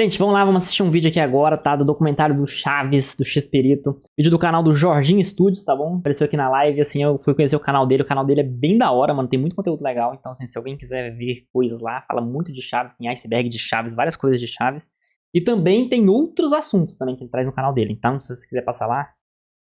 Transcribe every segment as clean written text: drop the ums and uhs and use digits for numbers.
Gente, vamos lá, vamos assistir um vídeo aqui agora, tá? Do documentário do Chaves, do Chespirito. Vídeo do canal do Jorginho Studios, tá bom? Apareceu aqui na live, assim, eu fui conhecer o canal dele é bem da hora, mano, tem muito conteúdo legal. Então, assim, se alguém quiser ver coisas lá, fala muito de Chaves, tem iceberg de Chaves, várias coisas de Chaves. E também tem outros assuntos também que ele traz no canal dele. Então, se você quiser passar lá,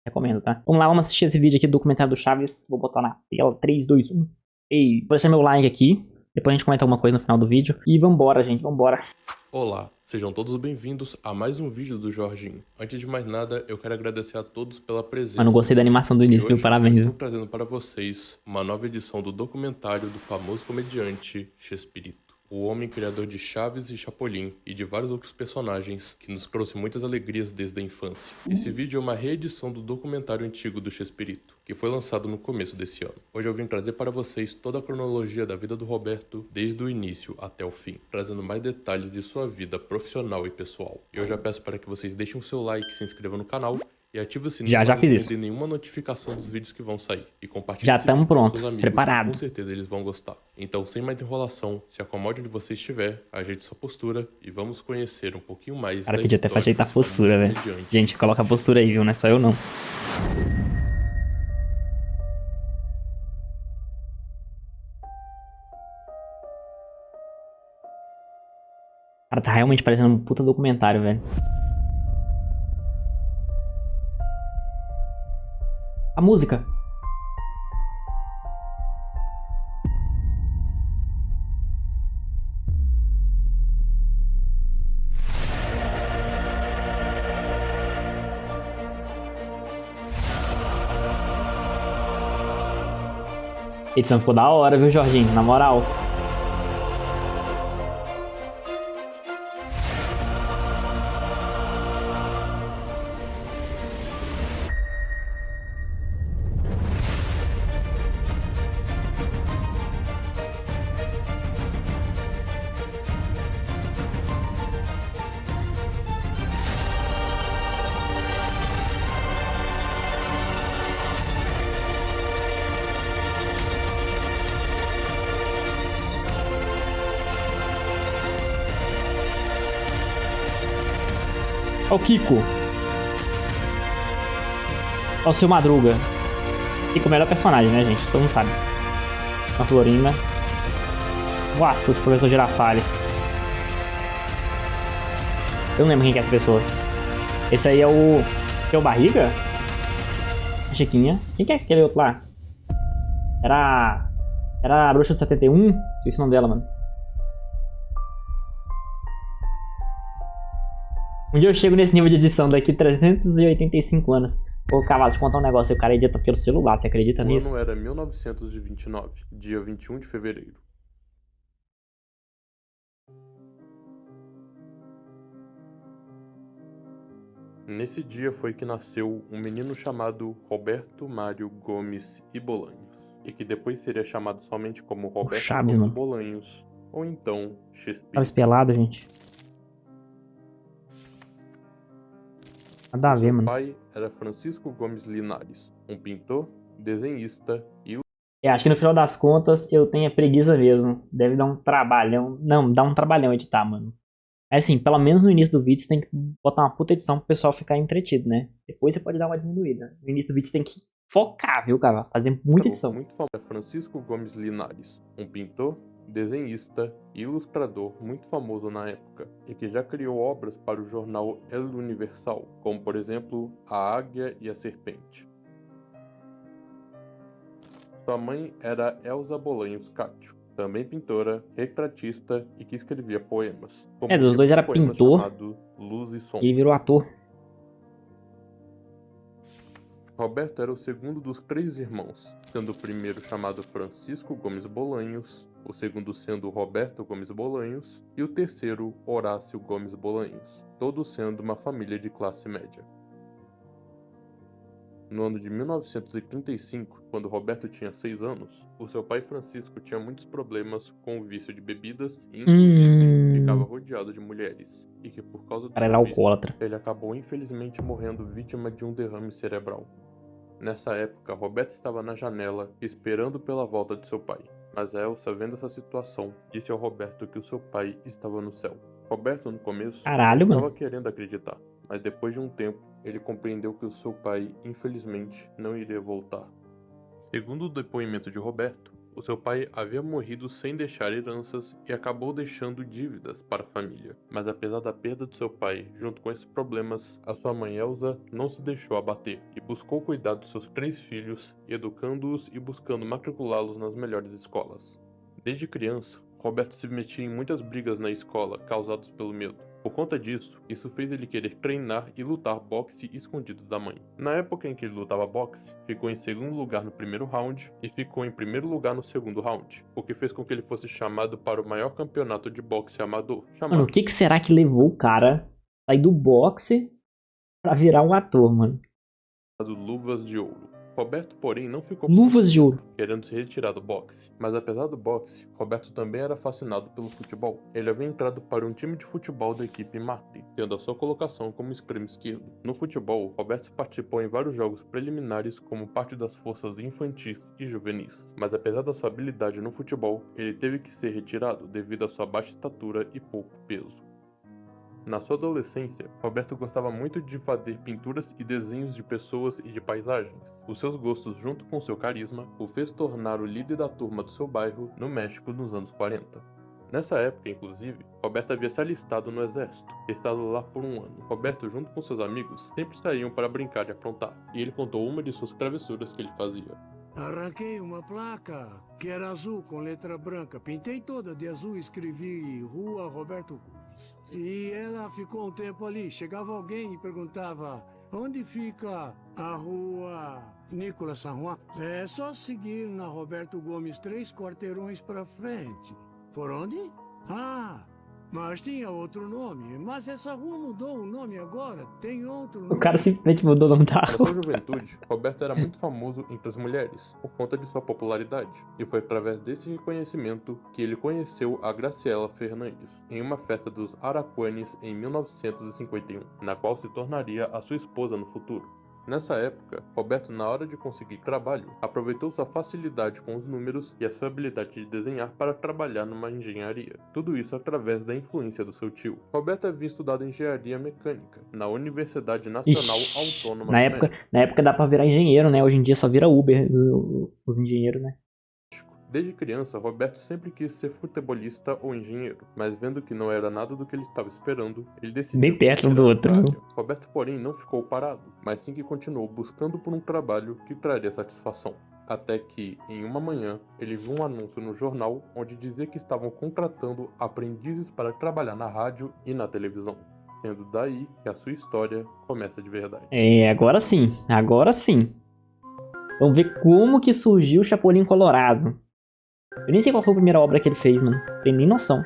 recomendo, tá? Vamos lá, vamos assistir esse vídeo aqui do documentário do Chaves. Vou botar na tela, 3, 2, 1. Ei, vou deixar meu like aqui. Depois a gente comenta alguma coisa no final do vídeo. E vambora, gente, vambora. Olá, sejam todos bem-vindos a mais um vídeo do Jorginho. Antes de mais nada, eu quero agradecer a todos pela presença. Mas não gostei da animação do início, viu? Parabéns, eu viu? estou trazendo para vocês uma nova edição do documentário do famoso comediante Chespirito. O homem criador de Chaves e Chapolin e de vários outros personagens que nos trouxe muitas alegrias desde a infância. Esse vídeo é uma reedição do documentário antigo do Chespirito, que foi lançado no começo desse ano. Hoje eu vim trazer para vocês toda a cronologia da vida do Roberto, desde o início até o fim, trazendo mais detalhes de sua vida profissional e pessoal. Eu já peço para que vocês deixem o seu like, se inscrevam no canal e ative o sininho Já para não fiz isso. perder nenhuma notificação dos vídeos que vão sair. E compartilhe Já esse vídeo estamos com pronto, seus amigos, preparado. com certeza eles vão gostar. Então, sem mais enrolação, se acomode onde você estiver, ajeite sua postura e vamos conhecer um pouquinho mais Cara, da podia até história ajeitar a desse famoso postura, velho. comediante. Gente, coloca a postura aí, viu? Não é só eu, não. Cara, tá realmente parecendo um puta documentário, velho. A música. A edição ficou da hora, viu, Jorginho? Na moral. Ó o Kiko. Ó o Seu Madruga. Kiko, o melhor personagem, né, gente? Todo mundo sabe. A Florinda. Nossa, o professor Girafales. Eu não lembro quem que é essa pessoa. Esse aí é o... Que é o Barriga? A Chiquinha. Quem que é aquele outro lá? Era a Bruxa do 71? Esqueci o nome dela, mano. Um dia eu chego nesse nível de edição daqui 385 anos. Ô, Cavalo, deixa eu contar um negócio. O cara edita pelo celular, você acredita nisso? O ano era 1929, dia 21 de fevereiro. Nesse dia foi que nasceu um menino chamado Roberto Mário Gomes e Bolanhos, e que depois seria chamado somente como Roberto Chaves, Gomes mano. Bolanhos, ou então Chespirito. Chaves pelado, gente. Nada a ver, Seu mano. pai era Francisco Gomes Linares, um pintor, desenhista e Eu acho que no final das contas eu tenho a preguiça mesmo. Deve dar um trabalhão. Não, dá um trabalhão editar, mano. Mas assim, pelo menos no início do vídeo você tem que botar uma puta edição pro pessoal ficar entretido, né? Depois você pode dar uma diminuída. No início do vídeo você tem que focar, viu, cara? Fazer muita edição. muito famoso. Francisco Gomes Linares, um pintor, desenhista e ilustrador muito famoso na época, e que já criou obras para o jornal El Universal, como por exemplo A Águia e a Serpente. Sua mãe era Elza Bolanhos Cátio, também pintora, retratista e que escrevia poemas. Como Dos dois era pintor chamado Luz e Sombra. e virou ator. Roberto era o segundo dos 3 irmãos, sendo o primeiro chamado Francisco Gomes Bolanhos, o segundo sendo Roberto Gomes Bolanhos e o terceiro Horácio Gomes Bolanhos, todos sendo uma família de classe média. No ano de 1935, quando Roberto tinha 6 anos, o seu pai Francisco tinha muitos problemas com o vício de bebidas e inclusive ficava rodeado de mulheres, e que por causa do Cara, era seu vício, alcoólatra. ele acabou infelizmente morrendo vítima de um derrame cerebral. Nessa época, Roberto estava na janela, esperando pela volta de seu pai. Mas Elsa, vendo essa situação, disse ao Roberto que o seu pai estava no céu. Roberto, no começo, Caralho, estava mano. querendo acreditar, mas depois de um tempo, ele compreendeu que o seu pai, infelizmente, não iria voltar. Segundo o depoimento de Roberto, o seu pai havia morrido sem deixar heranças e acabou deixando dívidas para a família. Mas apesar da perda de seu pai, junto com esses problemas, a sua mãe Elsa não se deixou abater e buscou cuidar dos seus 3 filhos, educando-os e buscando matriculá-los nas melhores escolas. Desde criança, Roberto se metia em muitas brigas na escola causadas pelo medo. Por conta disso, isso fez ele querer treinar e lutar boxe escondido da mãe. Na época em que ele lutava boxe, ficou em segundo lugar no primeiro round e ficou em primeiro lugar no segundo round, o que fez com que ele fosse chamado para o maior campeonato de boxe amador, Mano, o chamado que será que levou o cara a sair do boxe pra virar um ator, mano? Luvas de Ouro. Roberto, porém, não ficou por Luvas de ouro. querendo se retirar do boxe. Mas apesar do boxe, Roberto também era fascinado pelo futebol. Ele havia entrado para um time de futebol da equipe Marte, tendo a sua colocação como extremo esquerdo. No futebol, Roberto participou em vários jogos preliminares como parte das forças infantis e juvenis. Mas apesar da sua habilidade no futebol, ele teve que ser retirado devido à sua baixa estatura e pouco peso. Na sua adolescência, Roberto gostava muito de fazer pinturas e desenhos de pessoas e de paisagens. Os seus gostos, junto com seu carisma, o fez tornar o líder da turma do seu bairro no México nos anos 40. Nessa época, inclusive, Roberto havia se alistado no exército, estado lá por um ano. Roberto, junto com seus amigos, sempre saíam para brincar e aprontar, e ele contou uma de suas travessuras que ele fazia. Arranquei uma placa que era azul com letra branca. Pintei toda de azul e escrevi Rua Roberto Gomes. E ela ficou um tempo ali. Chegava alguém e perguntava: onde fica a Rua Nicolas San Juan? É só seguir na Roberto Gomes 3 quarteirões para frente. Por onde? Ah, mas tinha outro nome. Mas essa rua mudou o nome agora. Tem outro nome. O cara simplesmente mudou o nome da Na rua. sua juventude, Roberto era muito famoso entre as mulheres, por conta de sua popularidade, e foi através desse reconhecimento que ele conheceu a Graciela Fernandes, em uma festa dos Araquanes em 1951, na qual se tornaria a sua esposa no futuro. Nessa época, Roberto, na hora de conseguir trabalho, aproveitou sua facilidade com os números e a sua habilidade de desenhar para trabalhar numa engenharia. Tudo isso através da influência do seu tio. Roberto havia estudado engenharia mecânica na Universidade Nacional Autônoma Na do época, México. na época dá pra virar engenheiro, né? Hoje em dia só vira Uber os engenheiros, né? Desde criança, Roberto sempre quis ser futebolista ou engenheiro, mas vendo que não era nada do que ele estava esperando, ele decidiu Bem perto um do seguir outro, essa viu? área. Roberto, porém, não ficou parado, mas sim que continuou buscando por um trabalho que traria satisfação. Até que, em uma manhã, ele viu um anúncio no jornal onde dizia que estavam contratando aprendizes para trabalhar na rádio e na televisão, sendo daí que a sua história começa de verdade. É, agora sim. Agora sim. Vamos ver como que surgiu o Chapolin Colorado. Eu nem sei qual foi a primeira obra que ele fez, mano. Não tenho nem noção.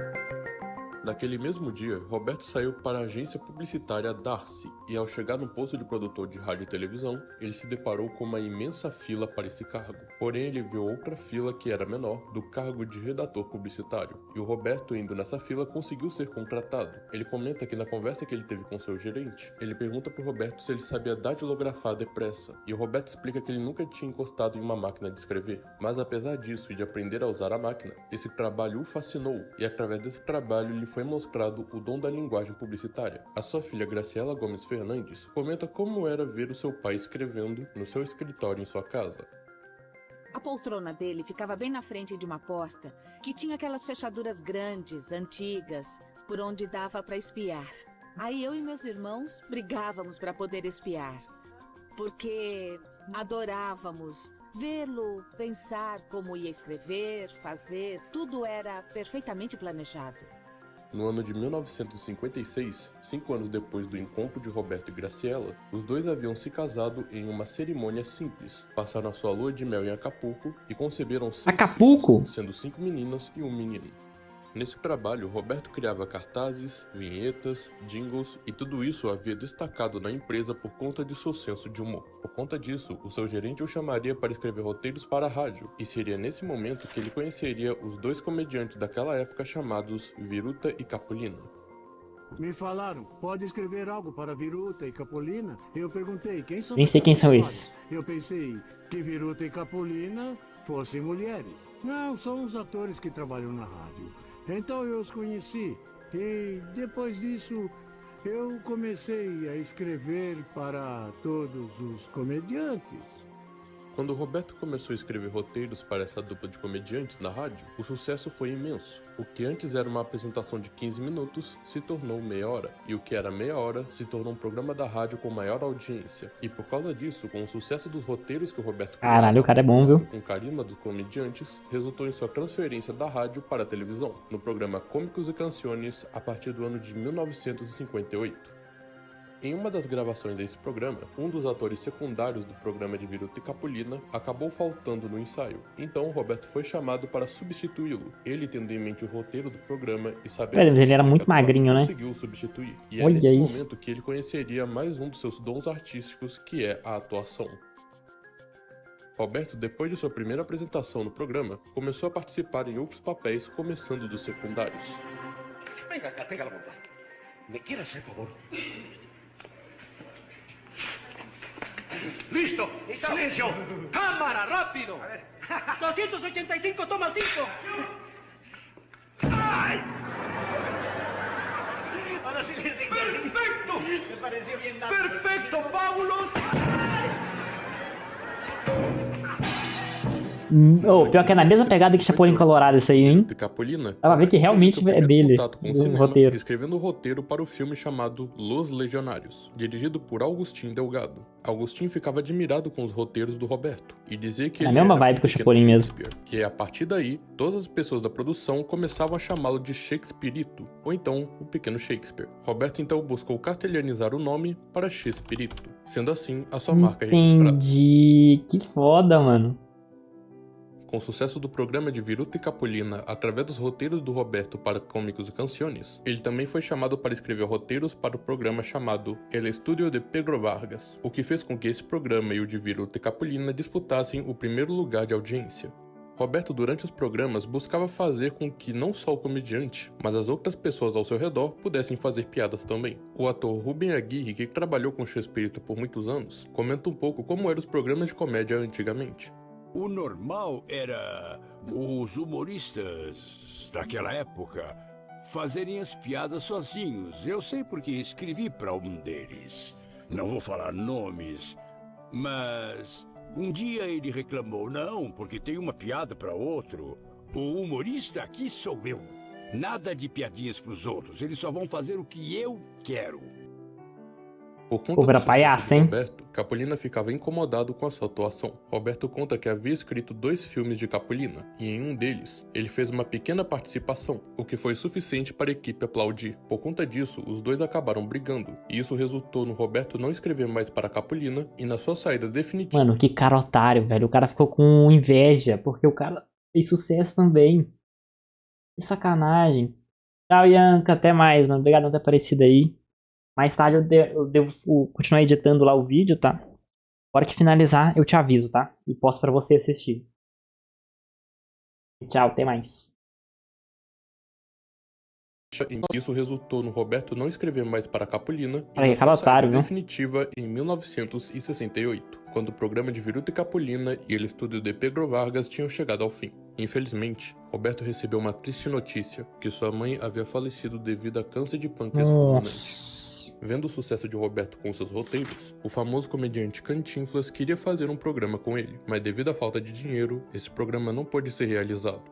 Naquele mesmo dia, Roberto saiu para a agência publicitária Darcy e, ao chegar no posto de produtor de rádio e televisão, ele se deparou com uma imensa fila para esse cargo. Porém, ele viu outra fila que era menor, do cargo de redator publicitário. E o Roberto, indo nessa fila, conseguiu ser contratado. Ele comenta que na conversa que ele teve com seu gerente, ele pergunta para o Roberto se ele sabia datilografar depressa. E o Roberto explica que ele nunca tinha encostado em uma máquina de escrever. Mas apesar disso e de aprender a usar a máquina, esse trabalho o fascinou. E através desse trabalho, lhe foi mostrado o dom da linguagem publicitária. A sua filha Graciela Gomes Fernandes comenta como era ver o seu pai escrevendo no seu escritório em sua casa. A poltrona dele ficava bem na frente de uma porta que tinha aquelas fechaduras grandes, antigas, por onde dava para espiar. Aí eu e meus irmãos brigávamos para poder espiar, porque adorávamos vê-lo, pensar como ia escrever, fazer, tudo era perfeitamente planejado. No ano de 1956, 5 anos depois do encontro de Roberto e Graciela, os dois haviam se casado em uma cerimônia simples, passaram a sua lua de mel em Acapulco e conceberam 6 Acapulco? filhos, sendo 5 meninas e um menino. Nesse trabalho, Roberto criava cartazes, vinhetas, jingles e tudo isso havia destacado na empresa por conta de seu senso de humor. Por conta disso, o seu gerente o chamaria para escrever roteiros para a rádio, e seria nesse momento que ele conheceria os 2 comediantes daquela época chamados Viruta e Capulina. Me falaram, pode escrever algo para Viruta e Capulina? Eu perguntei, quem são Nem sei quem essas são senhoras? esses. Eu pensei que Viruta e Capulina fossem mulheres. Não, são os atores que trabalham na rádio. Então eu os conheci. E depois disso, eu comecei a escrever para todos os comediantes. Quando Roberto começou a escrever roteiros para essa dupla de comediantes na rádio, o sucesso foi imenso. O que antes era uma apresentação de 15 minutos se tornou meia hora, e o que era meia hora se tornou um programa da rádio com maior audiência. E por causa disso, com o sucesso dos roteiros que o Roberto criava, Caralho, o cara é bom, viu? com o carisma dos comediantes, resultou em sua transferência da rádio para a televisão, no programa Cômicos e Canciones, a partir do ano de 1958. Em uma das gravações desse programa, um dos atores secundários do programa de Viruta e Capulina acabou faltando no ensaio. Então, Roberto foi chamado para substituí-lo. Ele, tendo em mente o roteiro do programa e sabendo Mas ele era que muito atuar, magrinho, né? conseguiu o substituir. E é Olha nesse isso. momento que ele conheceria mais um dos seus dons artísticos, que é a atuação. Roberto, depois de sua primeira apresentação no programa, começou a participar em outros papéis, começando dos secundários. Venga acá, tenga la bondad. ¿Me quiere hacer favor? ¡Listo! ¡Silencio! ¡Cámara, rápido! 285, toma 5. ¡Ay! Ahora sí les digo. ¡Perfecto! Me pareció bien dado. ¡Perfecto, fabuloso! Oh, pior que é na mesma pegada que Chapolin Colorado isso aí, hein? De Capulina, Dá pra ver que realmente teve seu é primeiro dele, contato com o o cinema, roteiro. escrevendo o roteiro para o filme chamado Los Legionários, dirigido por Agustín Delgado. Agustín ficava admirado com os roteiros do Roberto e dizia que É a ele mesma era vibe que o pequeno Chapolin mesmo. Shakespeare. E a partir daí, todas as pessoas da produção começavam a chamá-lo de Shakespearito, ou então o Pequeno Shakespeare. Roberto então buscou castelhanizar o nome para Chespirito, sendo assim a sua marca registrada. Entendi. Que foda, mano. Com o sucesso do programa de Viruta e Capulina através dos roteiros do Roberto para Cômicos e Canciones, ele também foi chamado para escrever roteiros para o programa chamado El Estudio de Pedro Vargas, o que fez com que esse programa e o de Viruta e Capulina disputassem o primeiro lugar de audiência. Roberto, durante os programas, buscava fazer com que não só o comediante, mas as outras pessoas ao seu redor pudessem fazer piadas também. O ator Rubem Aguirre, que trabalhou com Chespirito por muitos anos, comenta um pouco como eram os programas de comédia antigamente. O normal era os humoristas daquela época fazerem as piadas sozinhos. Eu sei porque escrevi para um deles. Não vou falar nomes, mas um dia ele reclamou, não, porque tem uma piada para outro. O humorista aqui sou eu. Nada de piadinhas para os outros. Eles só vão fazer o que eu quero. Por conta Pô, do era sucesso palhaço, de hein? Roberto, Capulina ficava incomodado com a sua atuação. Roberto conta que havia escrito 2 filmes de Capulina, e em um deles, ele fez uma pequena participação, o que foi suficiente para a equipe aplaudir. Por conta disso, os dois acabaram brigando, e isso resultou no Roberto não escrever mais para Capulina, e na sua saída definitiva... Mano, que cara otário, velho. O cara ficou com inveja, porque o cara fez sucesso também. Que sacanagem. Tchau, Ianca. Até mais, mano. Obrigado por ter aparecido aí. Mais tarde eu devo continuar editando lá o vídeo, tá? Na hora que finalizar, eu te aviso, tá? E posto pra você assistir. Tchau, até mais. Isso resultou no Roberto não escrever mais para Capulina e Olha aí, na cara sua saída otário, viu? definitiva em 1968, quando o programa de Viruta e Capulina e o estúdio de Pedro Vargas tinham chegado ao fim. Infelizmente, Roberto recebeu uma triste notícia, que sua mãe havia falecido devido a câncer de pâncreas fulminante. Nossa. Vendo o sucesso de Roberto com seus roteiros, o famoso comediante Cantinflas queria fazer um programa com ele, mas devido à falta de dinheiro, esse programa não pôde ser realizado.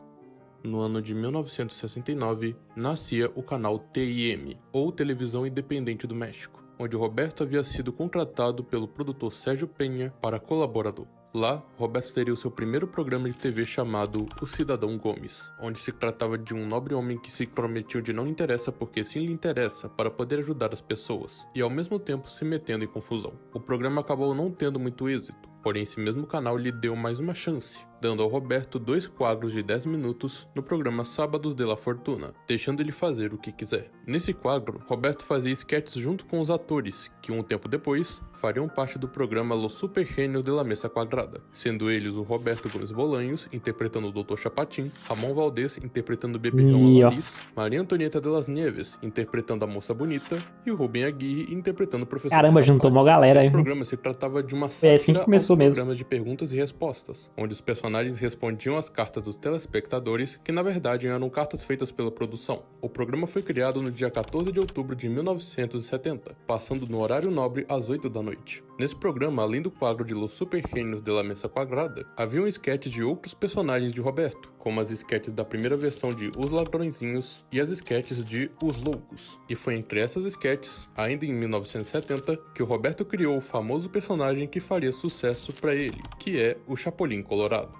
No ano de 1969, nascia o canal TIM, ou Televisão Independente do México, onde Roberto havia sido contratado pelo produtor Sérgio Penha para colaborador. Lá, Roberto teria o seu primeiro programa de TV chamado O Cidadão Gomes, onde se tratava de um nobre homem que se prometia de não lhe interessa porque sim lhe interessa para poder ajudar as pessoas, e ao mesmo tempo se metendo em confusão. O programa acabou não tendo muito êxito, porém esse mesmo canal lhe deu mais uma chance, dando ao Roberto 2 quadros de 10 minutos no programa Sábados de la Fortuna, deixando ele fazer o que quiser. Nesse quadro, Roberto fazia sketches junto com os atores, que um tempo depois fariam parte do programa Los Super Gênios de la Mesa Quadrada, sendo eles o Roberto Gomes Bolanhos, interpretando o Dr. Chapatin, Ramon Valdez, interpretando o Beberrão Alanis, Maria Antonieta de las Nieves, interpretando a Moça Bonita, e o Rubem Aguirre, interpretando o Professor Caramba, juntou uma galera aí. Esse programa se tratava de uma É assim que sátira começou começou mesmo. Programas de perguntas e respostas, onde os personagens respondiam às cartas dos telespectadores, que na verdade eram cartas feitas pela produção. O programa foi criado no dia 14 de outubro de 1970, passando no horário nobre às 8 da noite. Nesse programa, além do quadro de Los Super Genios de la Mesa Quadrada, haviam sketches de outros personagens de Roberto, como as sketches da primeira versão de Os Ladrõezinhos e as sketches de Os Loucos. E foi entre essas sketches, ainda em 1970, que o Roberto criou o famoso personagem que faria sucesso para ele, que é o Chapolin Colorado.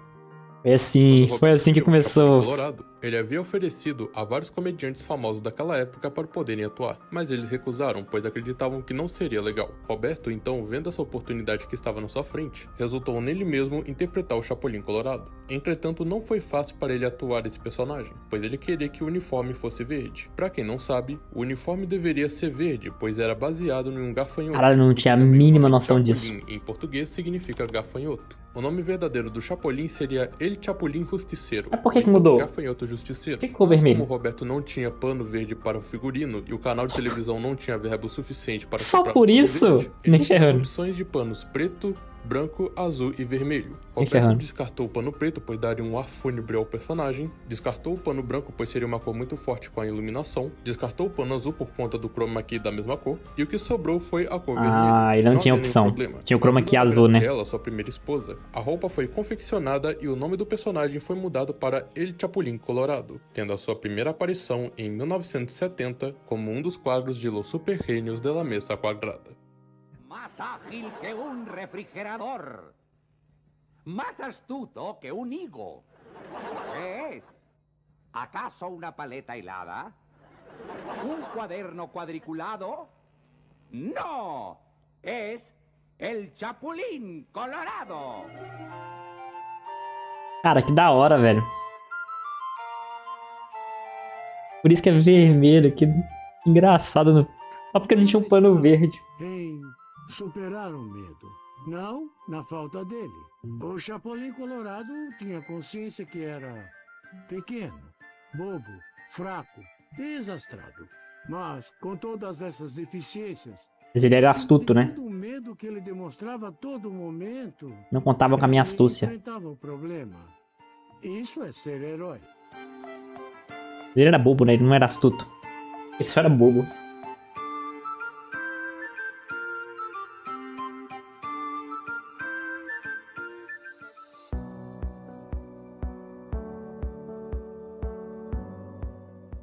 Foi assim que começou. Colorado, ele havia oferecido a vários comediantes famosos daquela época para poderem atuar, mas eles recusaram, pois acreditavam que não seria legal. Roberto, então, vendo essa oportunidade que estava na sua frente, resultou nele mesmo interpretar o Chapolin Colorado. Entretanto, não foi fácil para ele atuar esse personagem, pois ele queria que o uniforme fosse verde. Para quem não sabe, o uniforme deveria ser verde, pois era baseado em um gafanhoto. Caralho, não tinha a mínima noção disso. Chapolin, em português, significa gafanhoto. O nome verdadeiro do Chapolin seria El Chapulín Justiceiro. Mas por que mudou? Gafanhoto Justiceiro. Por que ficou vermelho? Como o Roberto não tinha pano verde para o figurino e o canal de televisão não tinha verbo suficiente para só comprar por pano isso? verde, Nem ele usou ferrando. opções de panos preto, branco, azul e vermelho. Nem Roberto ferrando. descartou o pano preto, pois daria um ar fúnebre ao personagem. Descartou o pano branco, pois seria uma cor muito forte com a iluminação. Descartou o pano azul por conta do chroma key da mesma cor. E o que sobrou foi a cor vermelha. Ah, ele não tinha havia nenhum opção. problema. Tinha o chroma key azul, né? Ela, sua primeira esposa, a roupa foi confeccionada e o nome do personagem foi mudado para El Chapulín Colorado, tendo a sua primeira aparição em 1970 como um dos quadros de Los Super Genios de la Mesa Quadrada. Más ágil que un refrigerador. Más astuto que un higo. ¿Qué es? ¿Acaso una paleta helada? ¿Un cuaderno cuadriculado? ¡No! Es el Chapulín Colorado. Cara, que da hora, velho. Por isso que é vermelho, que engraçado. Só porque não tinha um pano verde. Em superar o medo. Não na falta dele. O Chapolin Colorado tinha consciência que era pequeno, bobo, fraco, desastrado. Mas, com todas essas deficiências... Mas ele era astuto, né? O medo que ele demonstrava a todo momento... Não contava com a minha ele astúcia. enfrentava o problema. Isso é ser herói. Ele era bobo, né? Ele não era astuto. Ele só era bobo.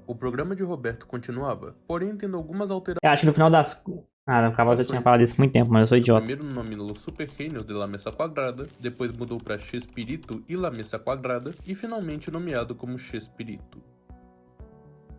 O programa de Roberto continuava, porém tendo algumas alterações. Eu acho que no final das... Ah, no Cavalo já tinha falado isso há muito tempo, mas eu sou idiota. Primeiro no nome Los Super Genios de la Mesa Quadrada, depois mudou para Chespirito e la Mesa Quadrada e finalmente nomeado como Chespirito.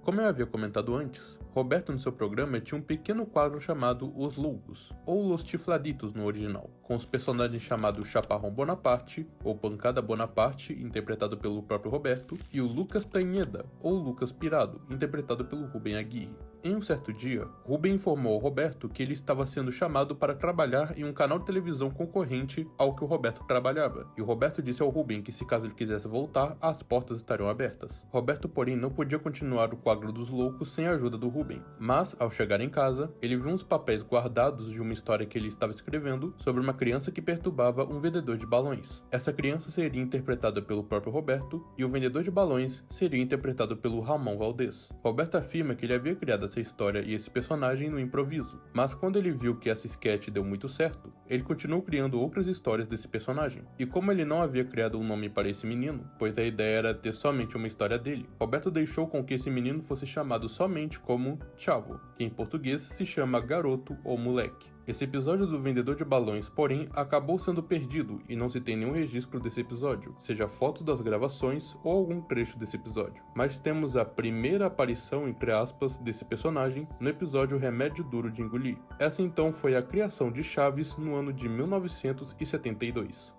Como eu havia comentado antes, Roberto no seu programa tinha um pequeno quadro chamado Os Loucos, ou Los Chifladitos no original, com os personagens chamados Chaparrão Bonaparte, ou Pancada Bonaparte, interpretado pelo próprio Roberto, e o Lucas Tanheda, ou Lucas Pirado, interpretado pelo Rubem Aguirre. Em um certo dia, Rubem informou ao Roberto que ele estava sendo chamado para trabalhar em um canal de televisão concorrente ao que o Roberto trabalhava, e o Roberto disse ao Rubem que se caso ele quisesse voltar, as portas estariam abertas. Roberto, porém, não podia continuar o quadro dos loucos sem a ajuda do Rubem, mas, ao chegar em casa, ele viu uns papéis guardados de uma história que ele estava escrevendo sobre uma criança que perturbava um vendedor de balões. Essa criança seria interpretada pelo próprio Roberto, e o vendedor de balões seria interpretado pelo Ramon Valdez. Roberto afirma que ele havia criado essa história e esse personagem no improviso, mas quando ele viu que essa sketch deu muito certo, ele continuou criando outras histórias desse personagem. E como ele não havia criado um nome para esse menino, pois a ideia era ter somente uma história dele, Roberto deixou com que esse menino fosse chamado somente como Chavo, que em português se chama garoto ou moleque. Esse episódio do vendedor de balões, porém, acabou sendo perdido e não se tem nenhum registro desse episódio, seja foto das gravações ou algum trecho desse episódio. Mas temos a primeira aparição, entre aspas, desse personagem no episódio Remédio Duro de Engolir. Essa então foi a criação de Chaves no ano de 1972.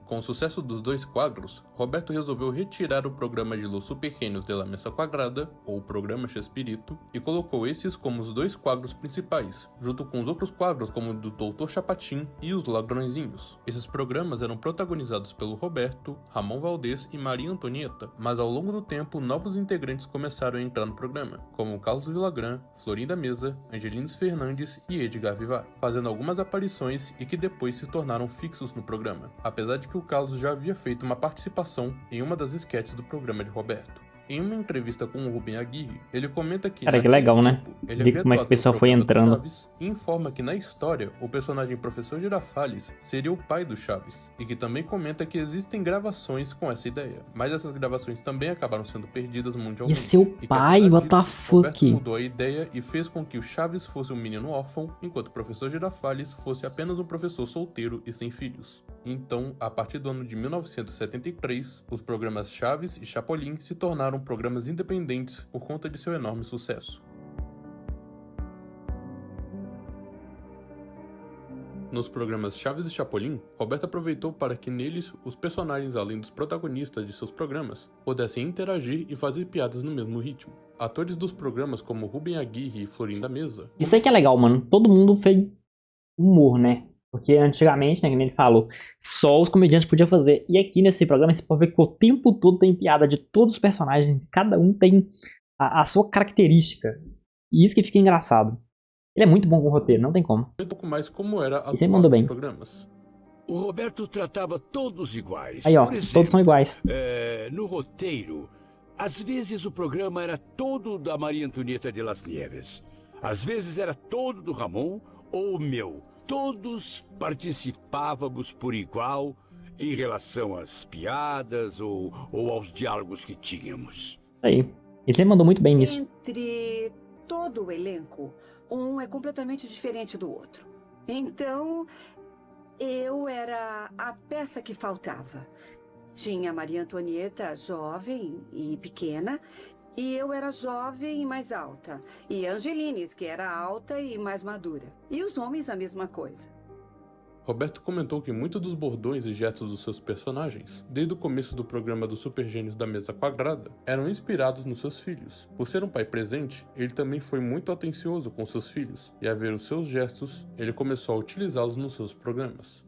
Com o sucesso dos 2 quadros, Roberto resolveu retirar o programa de Los Super Genios de la Mesa Quadrada, ou o programa Chespirito, e colocou esses como os 2 quadros principais, junto com os outros quadros como o do Dr. Chapatin e os Ladrõezinhos. Esses programas eram protagonizados pelo Roberto, Ramon Valdez e Maria Antonieta, mas ao longo do tempo novos integrantes começaram a entrar no programa, como Carlos Villagrán, Florinda Mesa, Angelines Fernandes e Edgar Vivar, fazendo algumas aparições e que depois se tornaram fixos no programa, apesar de que o Carlos já havia feito uma participação em uma das esquetes do programa de Roberto. Em uma entrevista com o Rubem Aguirre, ele comenta que... Cara, que legal, né? Ver como é que o pessoal foi entrando. Chaves, e informa que na história, o personagem Professor Girafales seria o pai do Chaves, e que também comenta que existem gravações com essa ideia, mas essas gravações também acabaram sendo perdidas mundialmente. E seu pai, what the fuck? Roberto mudou a ideia e fez com que o Chaves fosse um menino órfão, enquanto o Professor Girafales fosse apenas um professor solteiro e sem filhos. Então, a partir do ano de 1973, os programas Chaves e Chapolin se tornaram programas independentes por conta de seu enorme sucesso. Nos programas Chaves e Chapolin, Roberto aproveitou para que neles os personagens, além dos protagonistas de seus programas, pudessem interagir e fazer piadas no mesmo ritmo. Atores dos programas como Rubem Aguirre e Florinda Mesa... Isso aí que é legal, mano. Todo mundo fez humor, né? Porque antigamente, né, como ele falou, só os comediantes podiam fazer. E aqui nesse programa você pode ver que o tempo todo tem piada de todos os personagens. E cada um tem a sua característica. E isso que fica engraçado. Ele é muito bom com o roteiro, não tem como. Um pouco mais como era a você mandou bem. Programas. O Roberto tratava todos iguais. Aí, ó, por exemplo, todos são iguais. No roteiro, às vezes o programa era todo da Maria Antonieta de las Nieves. Às vezes era todo do Ramon ou o meu. Todos participávamos por igual em relação às piadas ou aos diálogos que tínhamos. Aí. Ele sempre mandou muito bem nisso. Entre todo o elenco, um é completamente diferente do outro. Então, eu era a peça que faltava. Tinha a Maria Antonieta jovem e pequena, e eu era jovem e mais alta. E Angelines, que era alta e mais madura. E os homens a mesma coisa. Roberto comentou que muitos dos bordões e gestos dos seus personagens, desde o começo do programa dos Super Gênios da Mesa Quadrada, eram inspirados nos seus filhos. Por ser um pai presente, ele também foi muito atencioso com seus filhos, e a ver os seus gestos, ele começou a utilizá-los nos seus programas.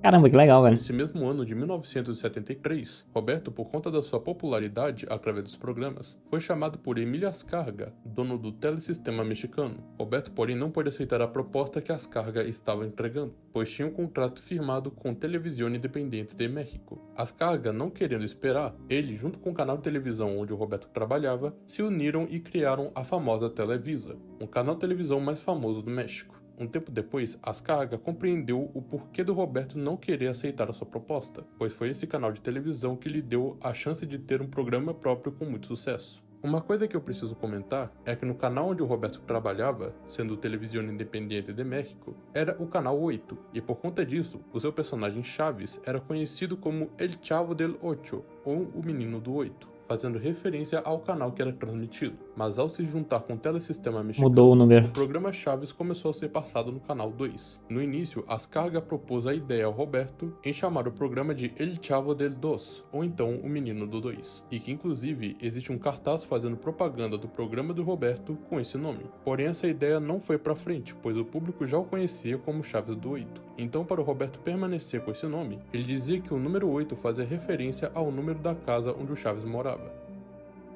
Caramba, que legal, velho. Nesse mesmo ano de 1973, Roberto, por conta da sua popularidade através dos programas, foi chamado por Emílio Ascarga, dono do Telesistema Mexicano. Roberto, porém, não pôde aceitar a proposta que Ascarga estava entregando, pois tinha um contrato firmado com Televisión Independiente de México. Ascarga, não querendo esperar, ele, junto com o canal de televisão onde o Roberto trabalhava, se uniram e criaram a famosa Televisa, um canal de televisão mais famoso do México. Um tempo depois, Ascarga compreendeu o porquê do Roberto não querer aceitar a sua proposta, pois foi esse canal de televisão que lhe deu a chance de ter um programa próprio com muito sucesso. Uma coisa que eu preciso comentar é que no canal onde o Roberto trabalhava, sendo o Televisión Independiente de México, era o canal 8, e por conta disso, o seu personagem Chaves era conhecido como El Chavo del Ocho, ou o Menino do 8. Fazendo referência ao canal que era transmitido. Mas ao se juntar com o Telesistema Mexicano, mudou o número. O programa Chaves começou a ser passado no canal 2. No início, Ascarga propôs a ideia ao Roberto em chamar o programa de El Chavo del Dos, ou então o Menino do 2, e que inclusive existe um cartaz fazendo propaganda do programa do Roberto com esse nome. Porém, essa ideia não foi pra frente, pois o público já o conhecia como Chaves do 8. Então, para o Roberto permanecer com esse nome, ele dizia que o número 8 fazia referência ao número da casa onde o Chaves morava.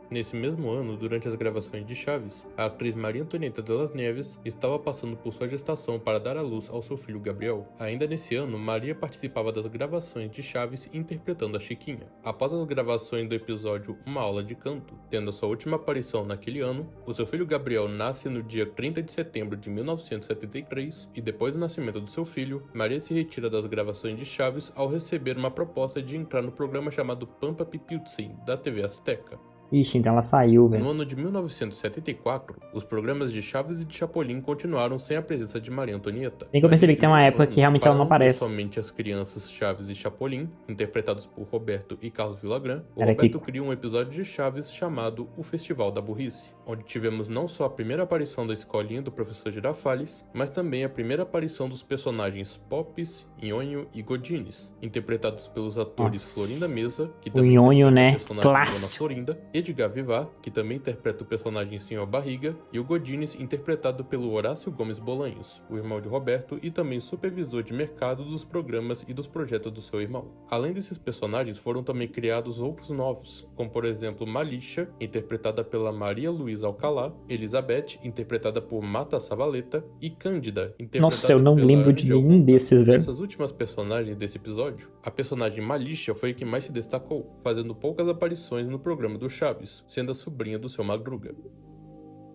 Nesse mesmo ano, durante as gravações de Chaves, a atriz Maria Antonieta de las Nieves estava passando por sua gestação para dar à luz ao seu filho Gabriel. Ainda nesse ano, Maria participava das gravações de Chaves interpretando a Chiquinha. Após as gravações do episódio Uma Aula de Canto, tendo a sua última aparição naquele ano, o seu filho Gabriel nasce no dia 30 de setembro de 1973 e depois do nascimento do seu filho, Maria se retira das gravações de Chaves ao receber uma proposta de entrar no programa chamado Pampa Pipiltzin, da TV Azteca. Ixi, então ela saiu, No velho. ano de 1974, os programas de Chaves e de Chapolin continuaram sem a presença de Maria Antonieta. Bem que eu percebi Mas que tem uma nesse época mesmo que realmente para ela não ter aparece. somente as crianças Chaves e Chapolin, interpretados por Roberto e Carlos Villagrán, o Era Roberto Kiko. cria um episódio de Chaves chamado O Festival da Burrice, onde tivemos não só a primeira aparição da escolinha do professor Girafales, mas também a primeira aparição dos personagens Pops, Nhonho e Godines, interpretados pelos atores Nossa. Florinda Mesa, que O também Nhonho, interpreta né? o personagem Dona Clássico. Florinda, Edgar Vivar, que também interpreta o personagem Senhor Barriga, e o Godines, interpretado pelo Horácio Gomes Bolanhos, o irmão de Roberto e também supervisor de mercado dos programas e dos projetos do seu irmão. Além desses personagens, foram também criados outros novos, como por exemplo Malixa, interpretada pela Maria Luísa Alcalá, Elizabeth, interpretada por Marta Savaleta, e Cândida, interpretada Nossa, eu não pela lembro de Angel nenhum Ronda. desses, velho. Dessas últimas personagens desse episódio, a personagem Malixa foi a que mais se destacou, fazendo poucas aparições no programa do Chaves, sendo a sobrinha do seu Madruga.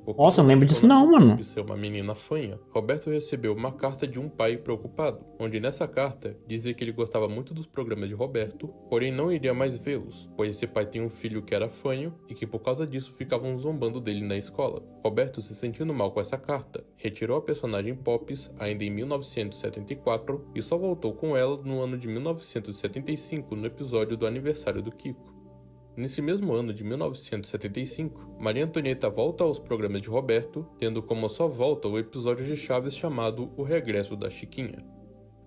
Por Nossa, eu conta não da lembro disso personagem não, mano. Pop ser uma menina fanha, Roberto recebeu uma carta de um pai preocupado, onde nessa carta dizia que ele gostava muito dos programas de Roberto, porém não iria mais vê-los, pois esse pai tem um filho que era fanho e que por causa disso ficavam zombando dele na escola. Roberto, se sentindo mal com essa carta, retirou a personagem Pops ainda em 1974 e só voltou com ela no ano de 1975 no episódio do aniversário do Kiko. Nesse mesmo ano de 1975, Maria Antonieta volta aos programas de Roberto, tendo como sua volta o episódio de Chaves chamado O Regresso da Chiquinha.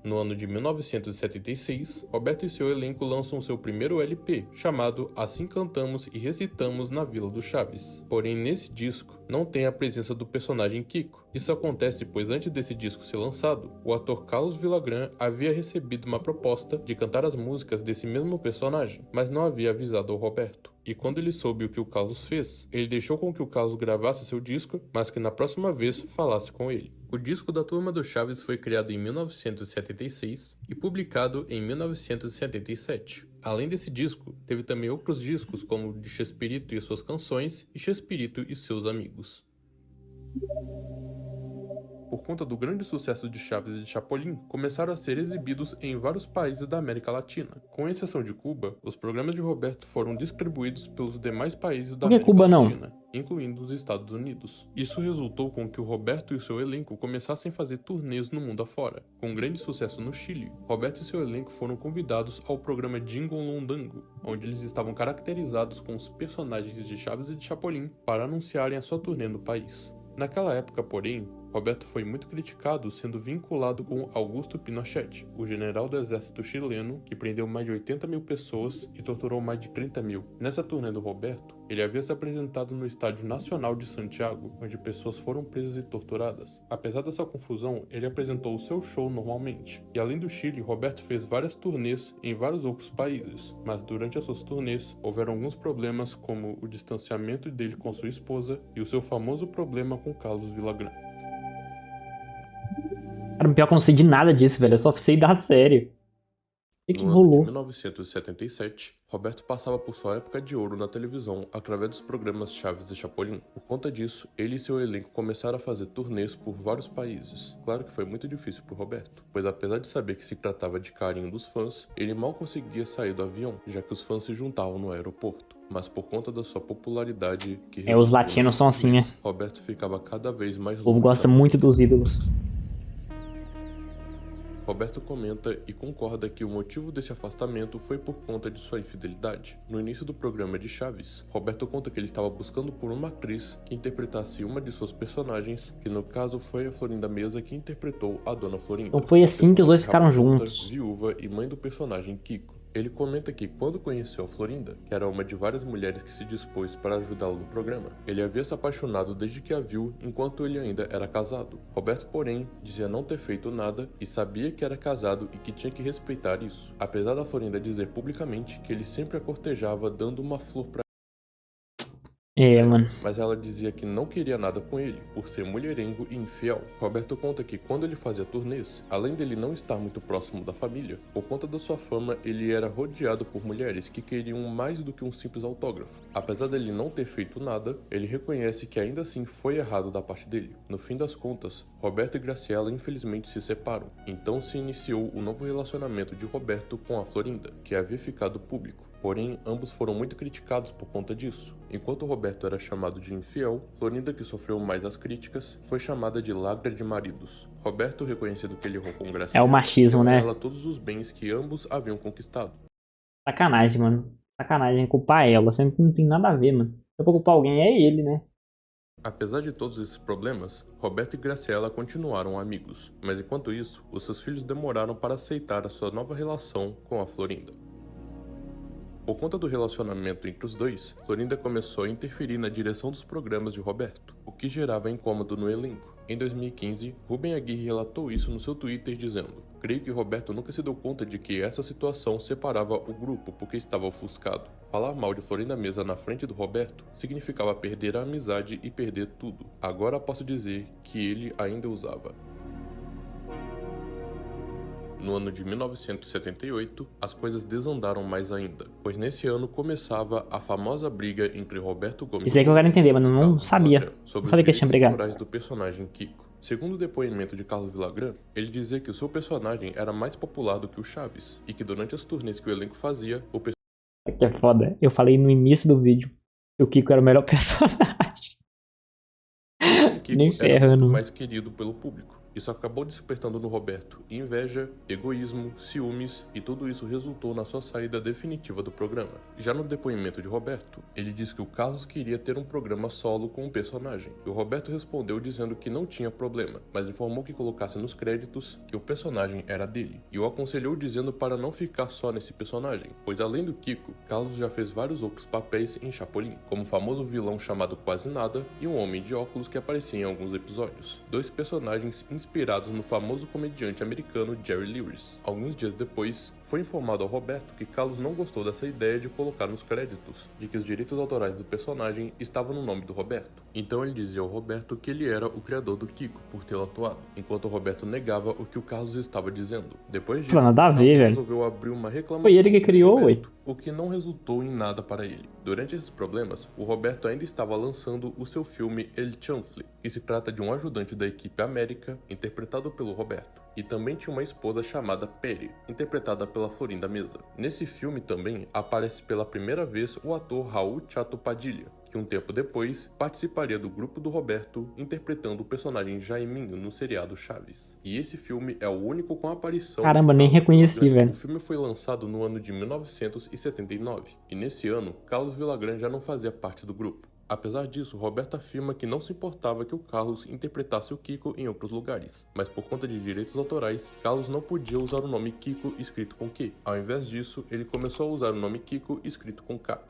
No ano de 1976, Roberto e seu elenco lançam seu primeiro LP, chamado Assim Cantamos e Recitamos na Vila do Chaves. Porém, nesse disco, não tem a presença do personagem Kiko. Isso acontece pois antes desse disco ser lançado, o ator Carlos Villagrán havia recebido uma proposta de cantar as músicas desse mesmo personagem, mas não havia avisado ao Roberto. E quando ele soube o que o Carlos fez, ele deixou com que o Carlos gravasse seu disco, mas que na próxima vez falasse com ele. O disco da Turma do Chaves foi criado em 1976 e publicado em 1977. Além desse disco, teve também outros discos como o de Chespirito e suas canções e Chespirito e seus amigos. Por conta do grande sucesso de Chaves e de Chapolin, começaram a ser exibidos em vários países da América Latina. Com exceção de Cuba, os programas de Roberto foram distribuídos pelos demais países da Por que América Cuba não? Latina, incluindo os Estados Unidos. Isso resultou com que o Roberto e seu elenco começassem a fazer turnês no mundo afora. Com grande sucesso no Chile, Roberto e seu elenco foram convidados ao programa Jingle Londango, onde eles estavam caracterizados com os personagens de Chaves e de Chapolin para anunciarem a sua turnê no país. Naquela época, porém, Roberto foi muito criticado, sendo vinculado com Augusto Pinochet, o general do exército chileno que prendeu mais de 80 mil pessoas e torturou mais de 30 mil. Nessa turnê do Roberto, ele havia se apresentado no Estádio Nacional de Santiago, onde pessoas foram presas e torturadas. Apesar dessa confusão, ele apresentou o seu show normalmente. E além do Chile, Roberto fez várias turnês em vários outros países, mas durante as suas turnês houveram alguns problemas, como o distanciamento dele com sua esposa e o seu famoso problema com Carlos Villagrán. Cara, pior que eu não sei de nada disso, velho. Eu só sei da série. O que No ano de rolou? 1977, Roberto passava por sua época de ouro na televisão através dos programas Chaves e Chapolin. Por conta disso, ele e seu elenco começaram a fazer turnês por vários países. Claro que foi muito difícil para Roberto, pois apesar de saber que se tratava de carinho dos fãs, ele mal conseguia sair do avião, já que os fãs se juntavam no aeroporto. Mas por conta da sua popularidade que Os resultou latinos nos são assim, né? turnês, Roberto ficava cada vez mais O povo longe gosta da muito família. dos ídolos. Roberto comenta e concorda que o motivo desse afastamento foi por conta de sua infidelidade. No início do programa de Chaves, Roberto conta que ele estava buscando por uma atriz que interpretasse uma de suas personagens, que no caso foi a Florinda Mesa que interpretou a Dona Florinda. Então foi assim que os dois Uma ficaram pessoa juntos. viúva e mãe do personagem Kiko. Ele comenta que quando conheceu a Florinda, que era uma de várias mulheres que se dispôs para ajudá-lo no programa, ele havia se apaixonado desde que a viu enquanto ele ainda era casado. Roberto, porém, dizia não ter feito nada e sabia que era casado e que tinha que respeitar isso. Apesar da Florinda dizer publicamente que ele sempre a cortejava dando uma flor para Mano. mas ela dizia que não queria nada com ele, por ser mulherengo e infiel. Roberto conta que quando ele fazia turnês, além dele não estar muito próximo da família, por conta da sua fama, ele era rodeado por mulheres que queriam mais do que um simples autógrafo. Apesar dele não ter feito nada, ele reconhece que ainda assim foi errado da parte dele. No fim das contas, Roberto e Graciela infelizmente se separam. Então se iniciou o novo relacionamento de Roberto com a Florinda, que havia ficado público. Porém, ambos foram muito criticados por conta disso. Enquanto Roberto era chamado de infiel, Florinda, que sofreu mais as críticas, foi chamada de ladra de maridos. Roberto, reconhecendo que ele errou com Graciela, É o machismo, deu a né? ela todos os bens que ambos haviam conquistado. Sacanagem, mano. Sacanagem culpar ela. Sempre não tem nada a ver, mano. Se eu for culpar alguém, é ele, né? Apesar de todos esses problemas, Roberto e Graciela continuaram amigos, mas enquanto isso, os seus filhos demoraram para aceitar a sua nova relação com a Florinda. Por conta do relacionamento entre os dois, Florinda começou a interferir na direção dos programas de Roberto, o que gerava incômodo no elenco. Em 2015, Rubem Aguirre relatou isso no seu Twitter dizendo: "Creio que Roberto nunca se deu conta de que essa situação separava o grupo porque estava ofuscado. Falar mal de Florinda Mesa na frente do Roberto significava perder a amizade e perder tudo. Agora posso dizer que ele ainda usava." No ano de 1978, as coisas desandaram mais ainda, pois nesse ano começava a famosa briga entre Roberto Gomes Isso aí que eu quero entender, mano. Eu e não Carlos sabia. Villagrán sobre Não sabia que os eles tinham direitos brigado. autorais do personagem Kiko. Segundo o depoimento de Carlos Villagrán, ele dizia que o seu personagem era mais popular do que o Chaves, e que durante as turnês que o elenco fazia, o Que é foda. Eu falei no início do vídeo que o Kiko era o melhor personagem. Kiko Nem era ferrando. muito mais querido pelo público. Isso acabou despertando no Roberto inveja, egoísmo, ciúmes, e tudo isso resultou na sua saída definitiva do programa. Já no depoimento de Roberto, ele disse que o Carlos queria ter um programa solo com o personagem, e o Roberto respondeu dizendo que não tinha problema, mas informou que colocasse nos créditos que o personagem era dele, e o aconselhou dizendo para não ficar só nesse personagem, pois além do Kiko, Carlos já fez vários outros papéis em Chapolin, como o famoso vilão chamado Quase Nada e um homem de óculos que aparecia em alguns episódios, dois personagens inspirados no famoso comediante americano Jerry Lewis. Alguns dias depois, foi informado ao Roberto que Carlos não gostou dessa ideia de colocar nos créditos, de que os direitos autorais do personagem estavam no nome do Roberto. Então ele dizia ao Roberto que ele era o criador do Kiko, por tê-lo atuado, enquanto o Roberto negava o que o Carlos estava dizendo. Depois disso, Nada a ver, Carlos velho. resolveu abrir uma reclamação Foi ele que com o criou, Roberto, o que não resultou em nada para ele. Durante esses problemas, o Roberto ainda estava lançando o seu filme El Chanfle, que se trata de um ajudante da equipe América, interpretado pelo Roberto, e também tinha uma esposa chamada Peri, interpretada pela Florinda Mesa. Nesse filme também aparece pela primeira vez o ator Raul Chato Padilha, que um tempo depois participaria do grupo do Roberto interpretando o personagem Jaiminho no seriado Chaves. E esse filme é o único com a aparição Caramba, de nem Carlos reconheci, Villagrán. velho. O filme foi lançado no ano de 1979, e nesse ano, Carlos Villagrán já não fazia parte do grupo. Apesar disso, Roberto afirma que não se importava que o Carlos interpretasse o Kiko em outros lugares, mas por conta de direitos autorais, Carlos não podia usar o nome Kiko escrito com Q. Ao invés disso, ele começou a usar o nome Kiko escrito com K.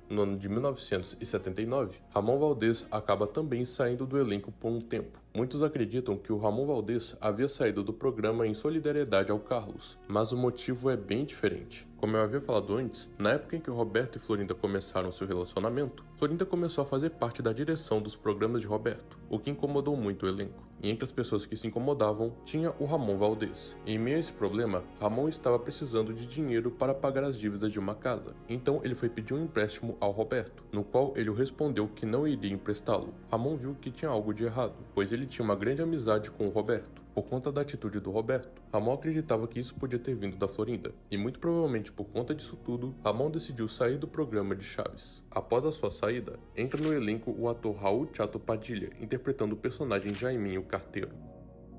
No ano de 1979, Ramon Valdez acaba também saindo do elenco por um tempo. Muitos acreditam que o Ramon Valdez havia saído do programa em solidariedade ao Carlos, mas o motivo é bem diferente. Como eu havia falado antes, na época em que o Roberto e Florinda começaram seu relacionamento, Florinda começou a fazer parte da direção dos programas de Roberto, o que incomodou muito o elenco. E entre as pessoas que se incomodavam, tinha o Ramon Valdez. Em meio a esse problema, Ramon estava precisando de dinheiro para pagar as dívidas de uma casa. Então ele foi pedir um empréstimo ao Roberto, no qual ele respondeu que não iria emprestá-lo. Ramon viu que tinha algo de errado, pois ele tinha uma grande amizade com o Roberto. Por conta da atitude do Roberto, Ramon acreditava que isso podia ter vindo da Florinda, e muito provavelmente por conta disso tudo, Ramon decidiu sair do programa de Chaves. Após a sua saída, entra no elenco o ator Raul Chato Padilha, interpretando o personagem Jaiminho Carteiro.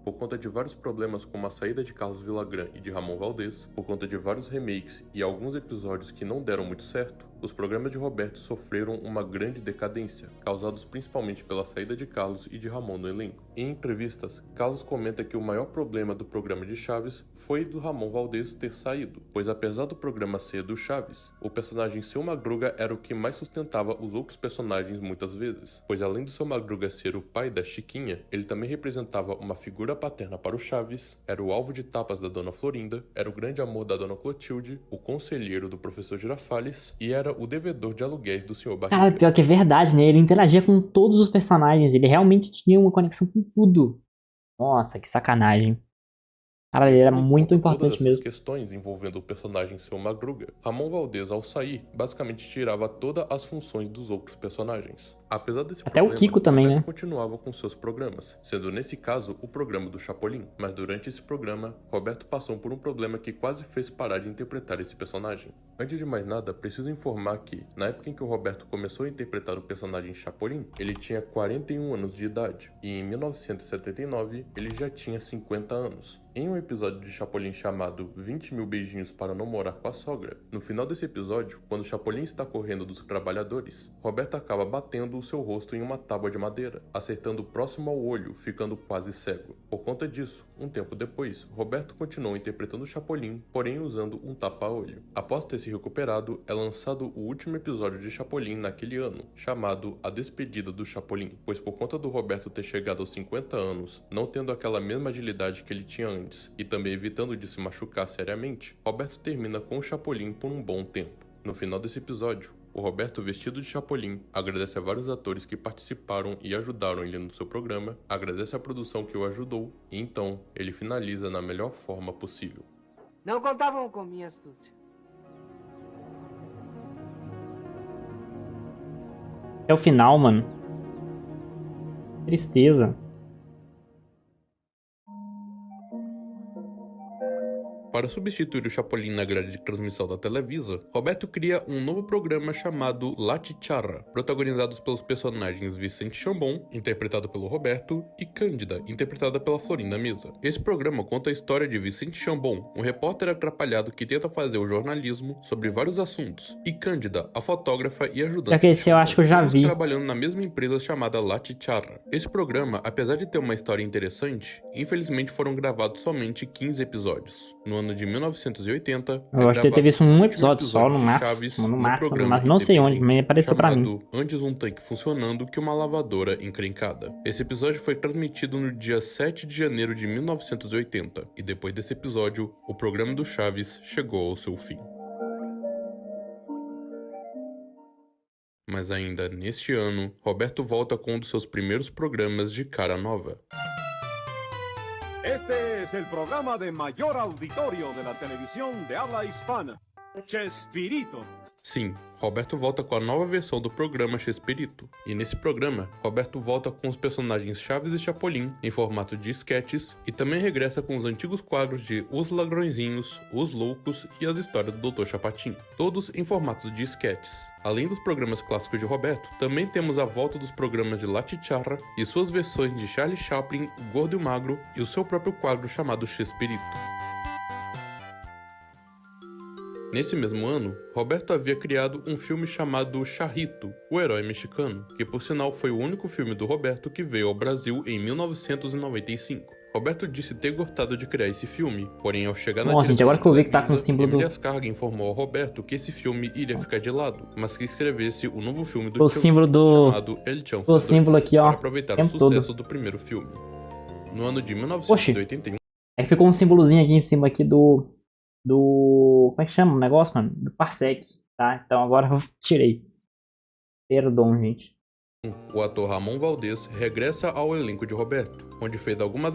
Por conta de vários problemas como a saída de Carlos Villagrán e de Ramon Valdez, por conta de vários remakes e alguns episódios que não deram muito certo, os programas de Roberto sofreram uma grande decadência, causados principalmente pela saída de Carlos e de Ramon no elenco. Em entrevistas, Carlos comenta que o maior problema do programa de Chaves foi do Ramon Valdez ter saído, pois apesar do programa ser do Chaves, o personagem Seu Madruga era o que mais sustentava os outros personagens muitas vezes, pois além do Seu Madruga ser o pai da Chiquinha, ele também representava uma figura paterna para o Chaves, era o alvo de tapas da Dona Florinda, era o grande amor da Dona Clotilde, o conselheiro do professor Girafales e era o devedor de aluguéis do Sr. Barriga. Cara, pior que é verdade, né? Ele interagia com todos os personagens. Ele realmente tinha uma conexão com tudo. Nossa, que sacanagem. Cara, ele era muito importante todas essas mesmo. questões envolvendo o personagem Seu Madruga, Ramon Valdez, ao sair, basicamente tirava todas as funções dos outros personagens. Apesar desse Até o problema, Kiko também, Roberto né? continuava com seus programas, sendo nesse caso o programa do Chapolin. Mas durante esse programa, Roberto passou por um problema que quase fez parar de interpretar esse personagem. Antes de mais nada, preciso informar que, na época em que o Roberto começou a interpretar o personagem Chapolin, ele tinha 41 anos de idade, e em 1979 ele já tinha 50 anos. Em um episódio de Chapolin chamado 20 mil beijinhos para não morar com a sogra, no final desse episódio, quando Chapolin está correndo dos trabalhadores, Roberto acaba batendo o seu rosto em uma tábua de madeira, acertando próximo ao olho, ficando quase cego. Por conta disso, um tempo depois, Roberto continuou interpretando o Chapolin, porém usando um tapa-olho. Após ter se recuperado, é lançado o último episódio de Chapolin naquele ano, chamado A Despedida do Chapolin, pois por conta do Roberto ter chegado aos 50 anos, não tendo aquela mesma agilidade que ele tinha antes, e também evitando de se machucar seriamente, Roberto termina com o Chapolin por um bom tempo. No final desse episódio, o Roberto, vestido de Chapolin, agradece a vários atores que participaram e ajudaram ele no seu programa, agradece a produção que o ajudou, e então ele finaliza na melhor forma possível. Não contavam com minha astúcia. É o final, mano. Tristeza. Para substituir o Chapolin na grade de transmissão da Televisa, Roberto cria um novo programa chamado La Chicharra, protagonizados pelos personagens Vicente Chambon, interpretado pelo Roberto, e Cândida, interpretada pela Florinda Mesa. Esse programa conta a história de Vicente Chambon, um repórter atrapalhado que tenta fazer o jornalismo sobre vários assuntos, e Cândida, a fotógrafa e ajudante Já que esse eu acho que eu já vi. trabalhando na mesma empresa chamada La Chicharra. Esse programa, apesar de ter uma história interessante, infelizmente foram gravados somente 15 episódios. No ano de 1980, Eu acho que ele teve isso um episódio só, no de máximo, Chaves no no máximo, programa não sei onde, independente mas apareceu pra mim. chamado Antes um tanque funcionando que uma lavadora encrencada. Esse episódio foi transmitido no dia 7 de janeiro de 1980, e depois desse episódio, o programa do Chaves chegou ao seu fim. Mas ainda neste ano, Roberto volta com um dos seus primeiros programas de cara nova. Este es el programa de mayor auditorio de la televisión de habla hispana, Chespirito. Sim, Roberto volta com a nova versão do programa Chespirito. E nesse programa, Roberto volta com os personagens Chaves e Chapolin em formato de sketches e também regressa com os antigos quadros de Os Ladrõezinhos, Os Loucos e as histórias do Dr. Chapatin, todos em formatos de sketches. Além dos programas clássicos de Roberto, também temos a volta dos programas de La Chicharra e suas versões de Charlie Chaplin, O Gordo e o Magro e o seu próprio quadro chamado Chespirito. Nesse mesmo ano, Roberto havia criado um filme chamado Charrito, o Herói Mexicano, que por sinal foi o único filme do Roberto que veio ao Brasil em 1995. Roberto disse ter gostado de criar esse filme, porém ao chegar na Nossa, gente, direção agora da que eu vi que tá com o Televisa, símbolo do... Emília Ascarga informou ao Roberto que esse filme iria ficar de lado, mas que escrevesse o novo filme do O símbolo do... chamado El Chão O símbolo aqui, ó, para aproveitar o tempo sucesso todo. do primeiro filme. No ano de 1981, Aí ficou um símbolozinho aqui em cima aqui do... Como é que chama o negócio, mano? Do Parsec, tá? Então agora eu tirei. Perdão, gente. o ator Ramon Valdez regressa ao elenco de Roberto, onde fez algumas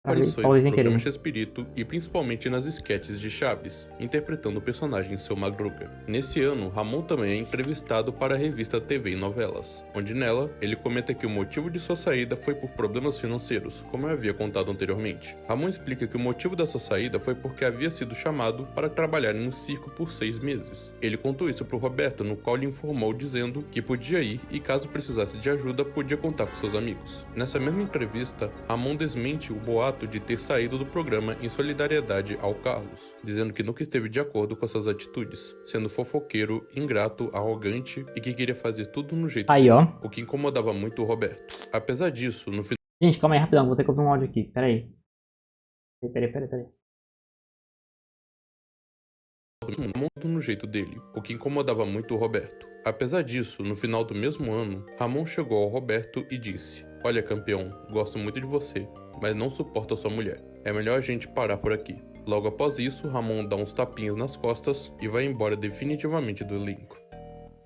aparições no programa Chespirito e principalmente nas esquetes de Chaves, interpretando o personagem Seu Madruga. Nesse ano, Ramon também é entrevistado para a revista TV e Novelas, onde nela, ele comenta que o motivo de sua saída foi por problemas financeiros, como eu havia contado anteriormente. Ramon explica que o motivo da sua saída foi porque havia sido chamado para trabalhar em um circo por 6 meses. Ele contou isso para o Roberto, no qual lhe informou dizendo que podia ir e caso precisasse de ajuda, podia contar com seus amigos. Nessa mesma entrevista, Ramon desmente o boato de ter saído do programa em solidariedade ao Carlos, dizendo que nunca esteve de acordo com suas atitudes, sendo fofoqueiro, ingrato, arrogante e que queria fazer tudo no jeito dele, o que incomodava muito o Roberto. Apesar disso, no final... Gente, calma aí, rapidão, vou ter que ouvir um áudio aqui, peraí. Peraí. Muito no jeito dele, o que incomodava muito o Roberto. Apesar disso, no final do mesmo ano, Ramon chegou ao Roberto e disse: "Olha, campeão, gosto muito de você, mas não suporto a sua mulher. É melhor a gente parar por aqui." Logo após isso, Ramon dá uns tapinhas nas costas e vai embora definitivamente do elenco.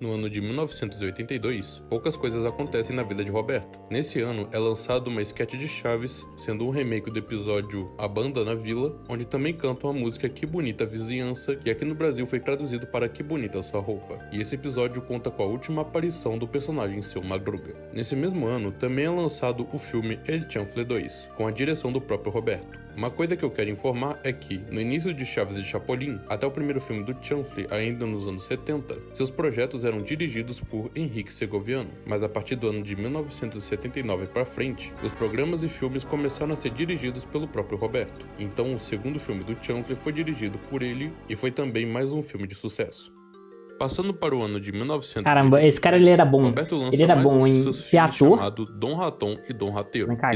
No ano de 1982, poucas coisas acontecem na vida de Roberto. Nesse ano, é lançado uma sketch de Chaves, sendo um remake do episódio A Banda na Vila, onde também cantam a música Que Bonita Vizinhança, que aqui no Brasil foi traduzido para Que Bonita Sua Roupa. E esse episódio conta com a última aparição do personagem Seu Madruga. Nesse mesmo ano, também é lançado o filme El Chanfle 2, com a direção do próprio Roberto. Uma coisa que eu quero informar é que, no início de Chaves e Chapolin, até o primeiro filme do Chanfle, ainda nos anos 70, seus projetos eram dirigidos por Henrique Segoviano, mas a partir do ano de 1979 para frente, os programas e filmes começaram a ser dirigidos pelo próprio Roberto. Então, o segundo filme do Chanfle foi dirigido por ele e foi também mais um filme de sucesso. Passando para o ano de 1983, Caramba, esse cara ele era bom. Roberto lança Ele era mais bom um de em seus ser filmes ator. chamado Dom Raton e Dom Rateiro, que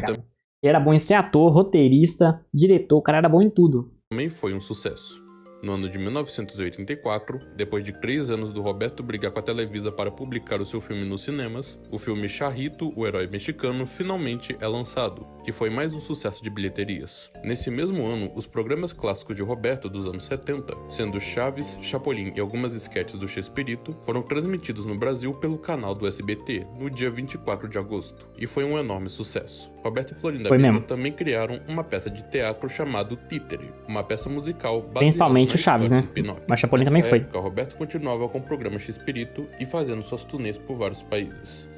Ele era bom em ser ator, roteirista, diretor, o cara era bom em tudo. também foi um sucesso. No ano de 1984, depois de 3 anos do Roberto brigar com a Televisa para publicar o seu filme nos cinemas, o filme Charrito, o Herói Mexicano, finalmente é lançado, e foi mais um sucesso de bilheterias. Nesse mesmo ano, os programas clássicos de Roberto dos anos 70, sendo Chaves, Chapolin e algumas sketches do Chespirito, foram transmitidos no Brasil pelo canal do SBT, no dia 24 de agosto, e foi um enorme sucesso. Roberto e Florinda Meza também criaram uma peça de teatro chamada Títere, uma peça musical baseada Principalmente o Chaves, né? Pinóquio. Mas Chapolin Nessa também foi. época, Roberto continuava com o programa Chespirito e fazendo suas turnês por vários países.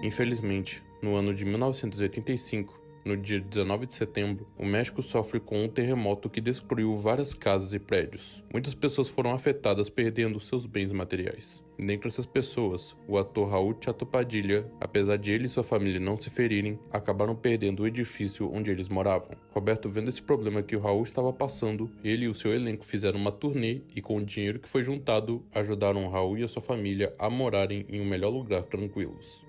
Infelizmente, no ano de 1985, no dia 19 de setembro, o México sofre com um terremoto que destruiu várias casas e prédios. Muitas pessoas foram afetadas, perdendo seus bens materiais. Dentre essas pessoas, o ator Raul Chato Padilha, apesar de ele e sua família não se ferirem, acabaram perdendo o edifício onde eles moravam. Roberto, vendo esse problema que o Raul estava passando, ele e o seu elenco fizeram uma turnê e, com o dinheiro que foi juntado, ajudaram o Raul e a sua família a morarem em um melhor lugar tranquilos.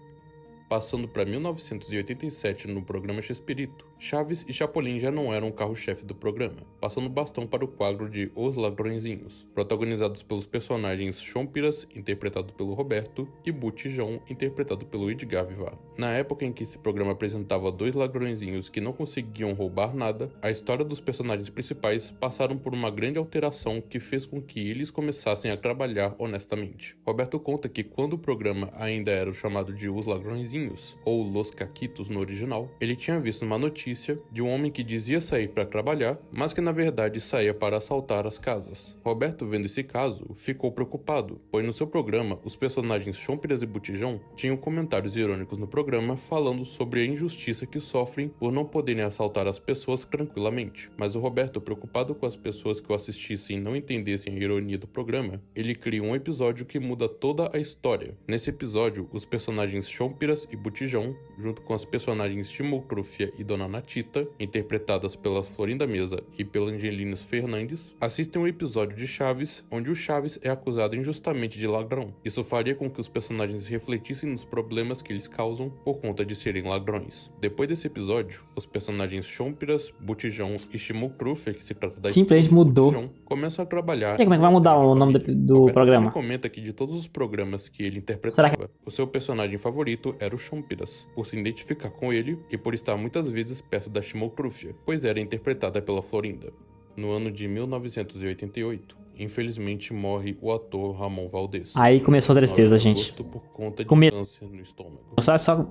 Passando para 1987 no programa Chespirito, Chaves e Chapolin já não eram o carro-chefe do programa, passando o bastão para o quadro de Os Ladrõezinhos, protagonizados pelos personagens Chompiras, interpretado pelo Roberto, e Botijão, interpretado pelo Edgar Vivar. Na época em que esse programa apresentava 2 ladrõezinhos que não conseguiam roubar nada, a história dos personagens principais passaram por uma grande alteração que fez com que eles começassem a trabalhar honestamente. Roberto conta que quando o programa ainda era o chamado de Os Ladrõezinhos, ou Los Caquitos no original, ele tinha visto uma notícia de um homem que dizia sair para trabalhar, mas que na verdade saía para assaltar as casas. Roberto, vendo esse caso, ficou preocupado, pois no seu programa, os personagens Chompiras e Botijão tinham comentários irônicos no programa falando sobre a injustiça que sofrem por não poderem assaltar as pessoas tranquilamente. Mas o Roberto, preocupado com as pessoas que o assistissem e não entendessem a ironia do programa, ele cria um episódio que muda toda a história. Nesse episódio, os personagens Chompiras e Botijão, junto com as personagens Chimoltrufia e Dona Natita, interpretadas pela Florinda Meza e pela Angelina Fernandes, assistem um episódio de Chaves, onde o Chaves é acusado injustamente de ladrão. Isso faria com que os personagens refletissem nos problemas que eles causam por conta de serem ladrões. Depois desse episódio, os personagens Chompiras, Botijão e Chimoltrufia, que se trata da simplesmente mudou. Botijão, começam a trabalhar. E como é que vai mudar o nome do programa? Ele comenta que de todos os programas que ele interpretava, o seu personagem favorito era o Chompiras, por se identificar com ele e por estar muitas vezes perto da Chimoltrufia, pois era interpretada pela Florinda. No ano de 1988, infelizmente morre o ator Ramon Valdez. Aí começou a tristeza, gente. Por conta de câncer no estômago.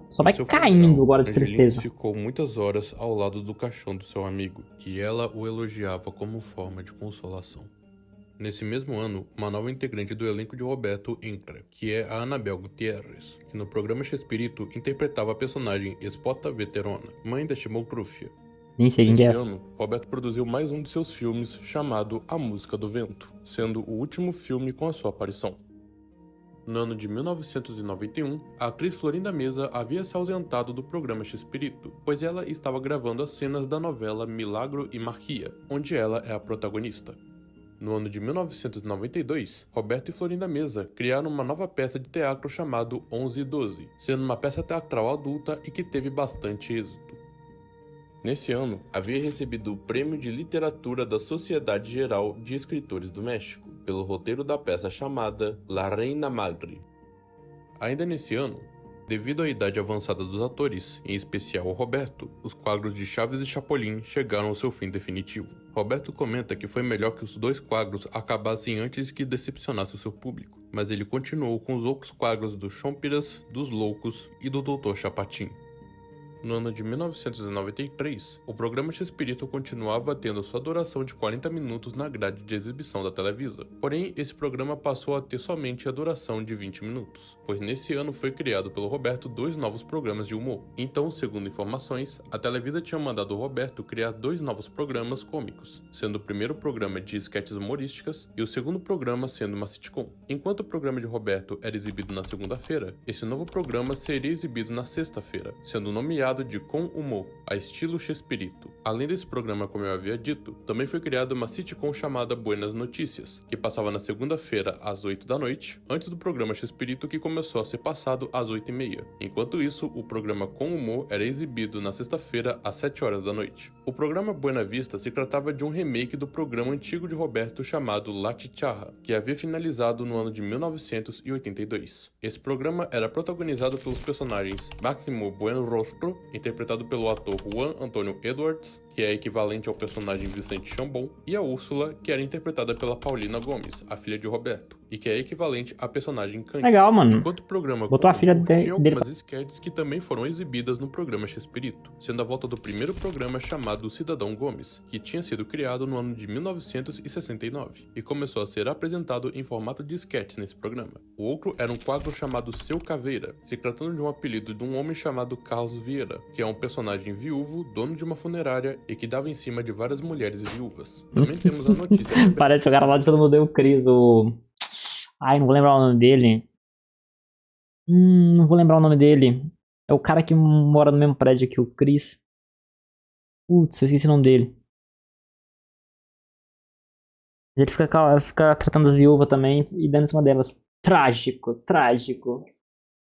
Só vai caindo agora de tristeza. Ficou muitas horas ao lado do caixão do seu amigo, e ela o elogiava como forma de consolação. Nesse mesmo ano, uma nova integrante do elenco de Roberto entra, que é a Anabel Gutierrez, que no programa Chespirito interpretava a personagem Espota Veterona, mãe da Chimoltrufia. Nesse ano, Roberto produziu mais um de seus filmes chamado A Música do Vento, sendo o último filme com a sua aparição. No ano de 1991, a atriz Florinda Meza havia se ausentado do programa Chespirito, pois ela estava gravando as cenas da novela Milagro e Marquia, onde ela é a protagonista. No ano de 1992, Roberto e Florinda Meza criaram uma nova peça de teatro chamado 11 e 12, sendo uma peça teatral adulta e que teve bastante êxito. Nesse ano, havia recebido o Prêmio de Literatura da Sociedade Geral de Escritores do México, pelo roteiro da peça chamada La Reina Madre. Ainda nesse ano, Devido à idade avançada dos atores, em especial o Roberto, os quadros de Chaves e Chapolin chegaram ao seu fim definitivo. Roberto comenta que foi melhor que os dois quadros acabassem antes que decepcionasse o seu público, mas ele continuou com os outros quadros do Chompiras, dos Loucos e do Dr. Chapatin. No ano de 1993, o programa Chespirito continuava tendo sua duração de 40 minutos na grade de exibição da Televisa. Porém, esse programa passou a ter somente a duração de 20 minutos, pois nesse ano foi criado pelo Roberto 2 novos programas de humor. Então, segundo informações, a Televisa tinha mandado o Roberto criar 2 novos programas cômicos, sendo o primeiro programa de esquetes humorísticas e o segundo programa sendo uma sitcom. Enquanto o programa de Roberto era exibido na segunda-feira, esse novo programa seria exibido na sexta-feira, sendo nomeado de Com Humor, a estilo Chespirito. Além desse programa, como eu havia dito, também foi criada uma sitcom chamada Buenas Notícias, que passava na segunda-feira às 8 da noite, antes do programa Chespirito, que começou a ser passado às 8h30. Enquanto isso, o programa Com Humor era exibido na sexta-feira às 7 horas da noite. O programa Buena Vista se tratava de um remake do programa antigo de Roberto chamado La Chicharra, que havia finalizado no ano de 1982. Esse programa era protagonizado pelos personagens Máximo Buenrostro, interpretado pelo ator Juan Antônio Edwards, que é equivalente ao personagem Vicente Chambon, e a Úrsula, que era interpretada pela Paulina Gomes, a filha de Roberto, e que é equivalente à personagem Cândida. Legal, mano. Enquanto o programa Botou a filha tinha dele. algumas sketches que também foram exibidas no programa Chespirito, sendo a volta do primeiro programa chamado Cidadão Gomes, que tinha sido criado no ano de 1969, e começou a ser apresentado em formato de sketch nesse programa. O outro era um quadro chamado Seu Caveira, se tratando de um apelido de um homem chamado Carlos Vieira, que é um personagem viúvo, dono de uma funerária e que dava em cima de várias mulheres viúvas. Também temos a notícia... Parece o cara lá de Todo Mundo Deu Cris, o... Ai, não vou lembrar o nome dele. Não vou lembrar o nome dele. É o cara que mora no mesmo prédio que o Chris. Putz, eu esqueci o nome dele. Ele fica tratando as viúvas também e dando em cima delas. Trágico, trágico.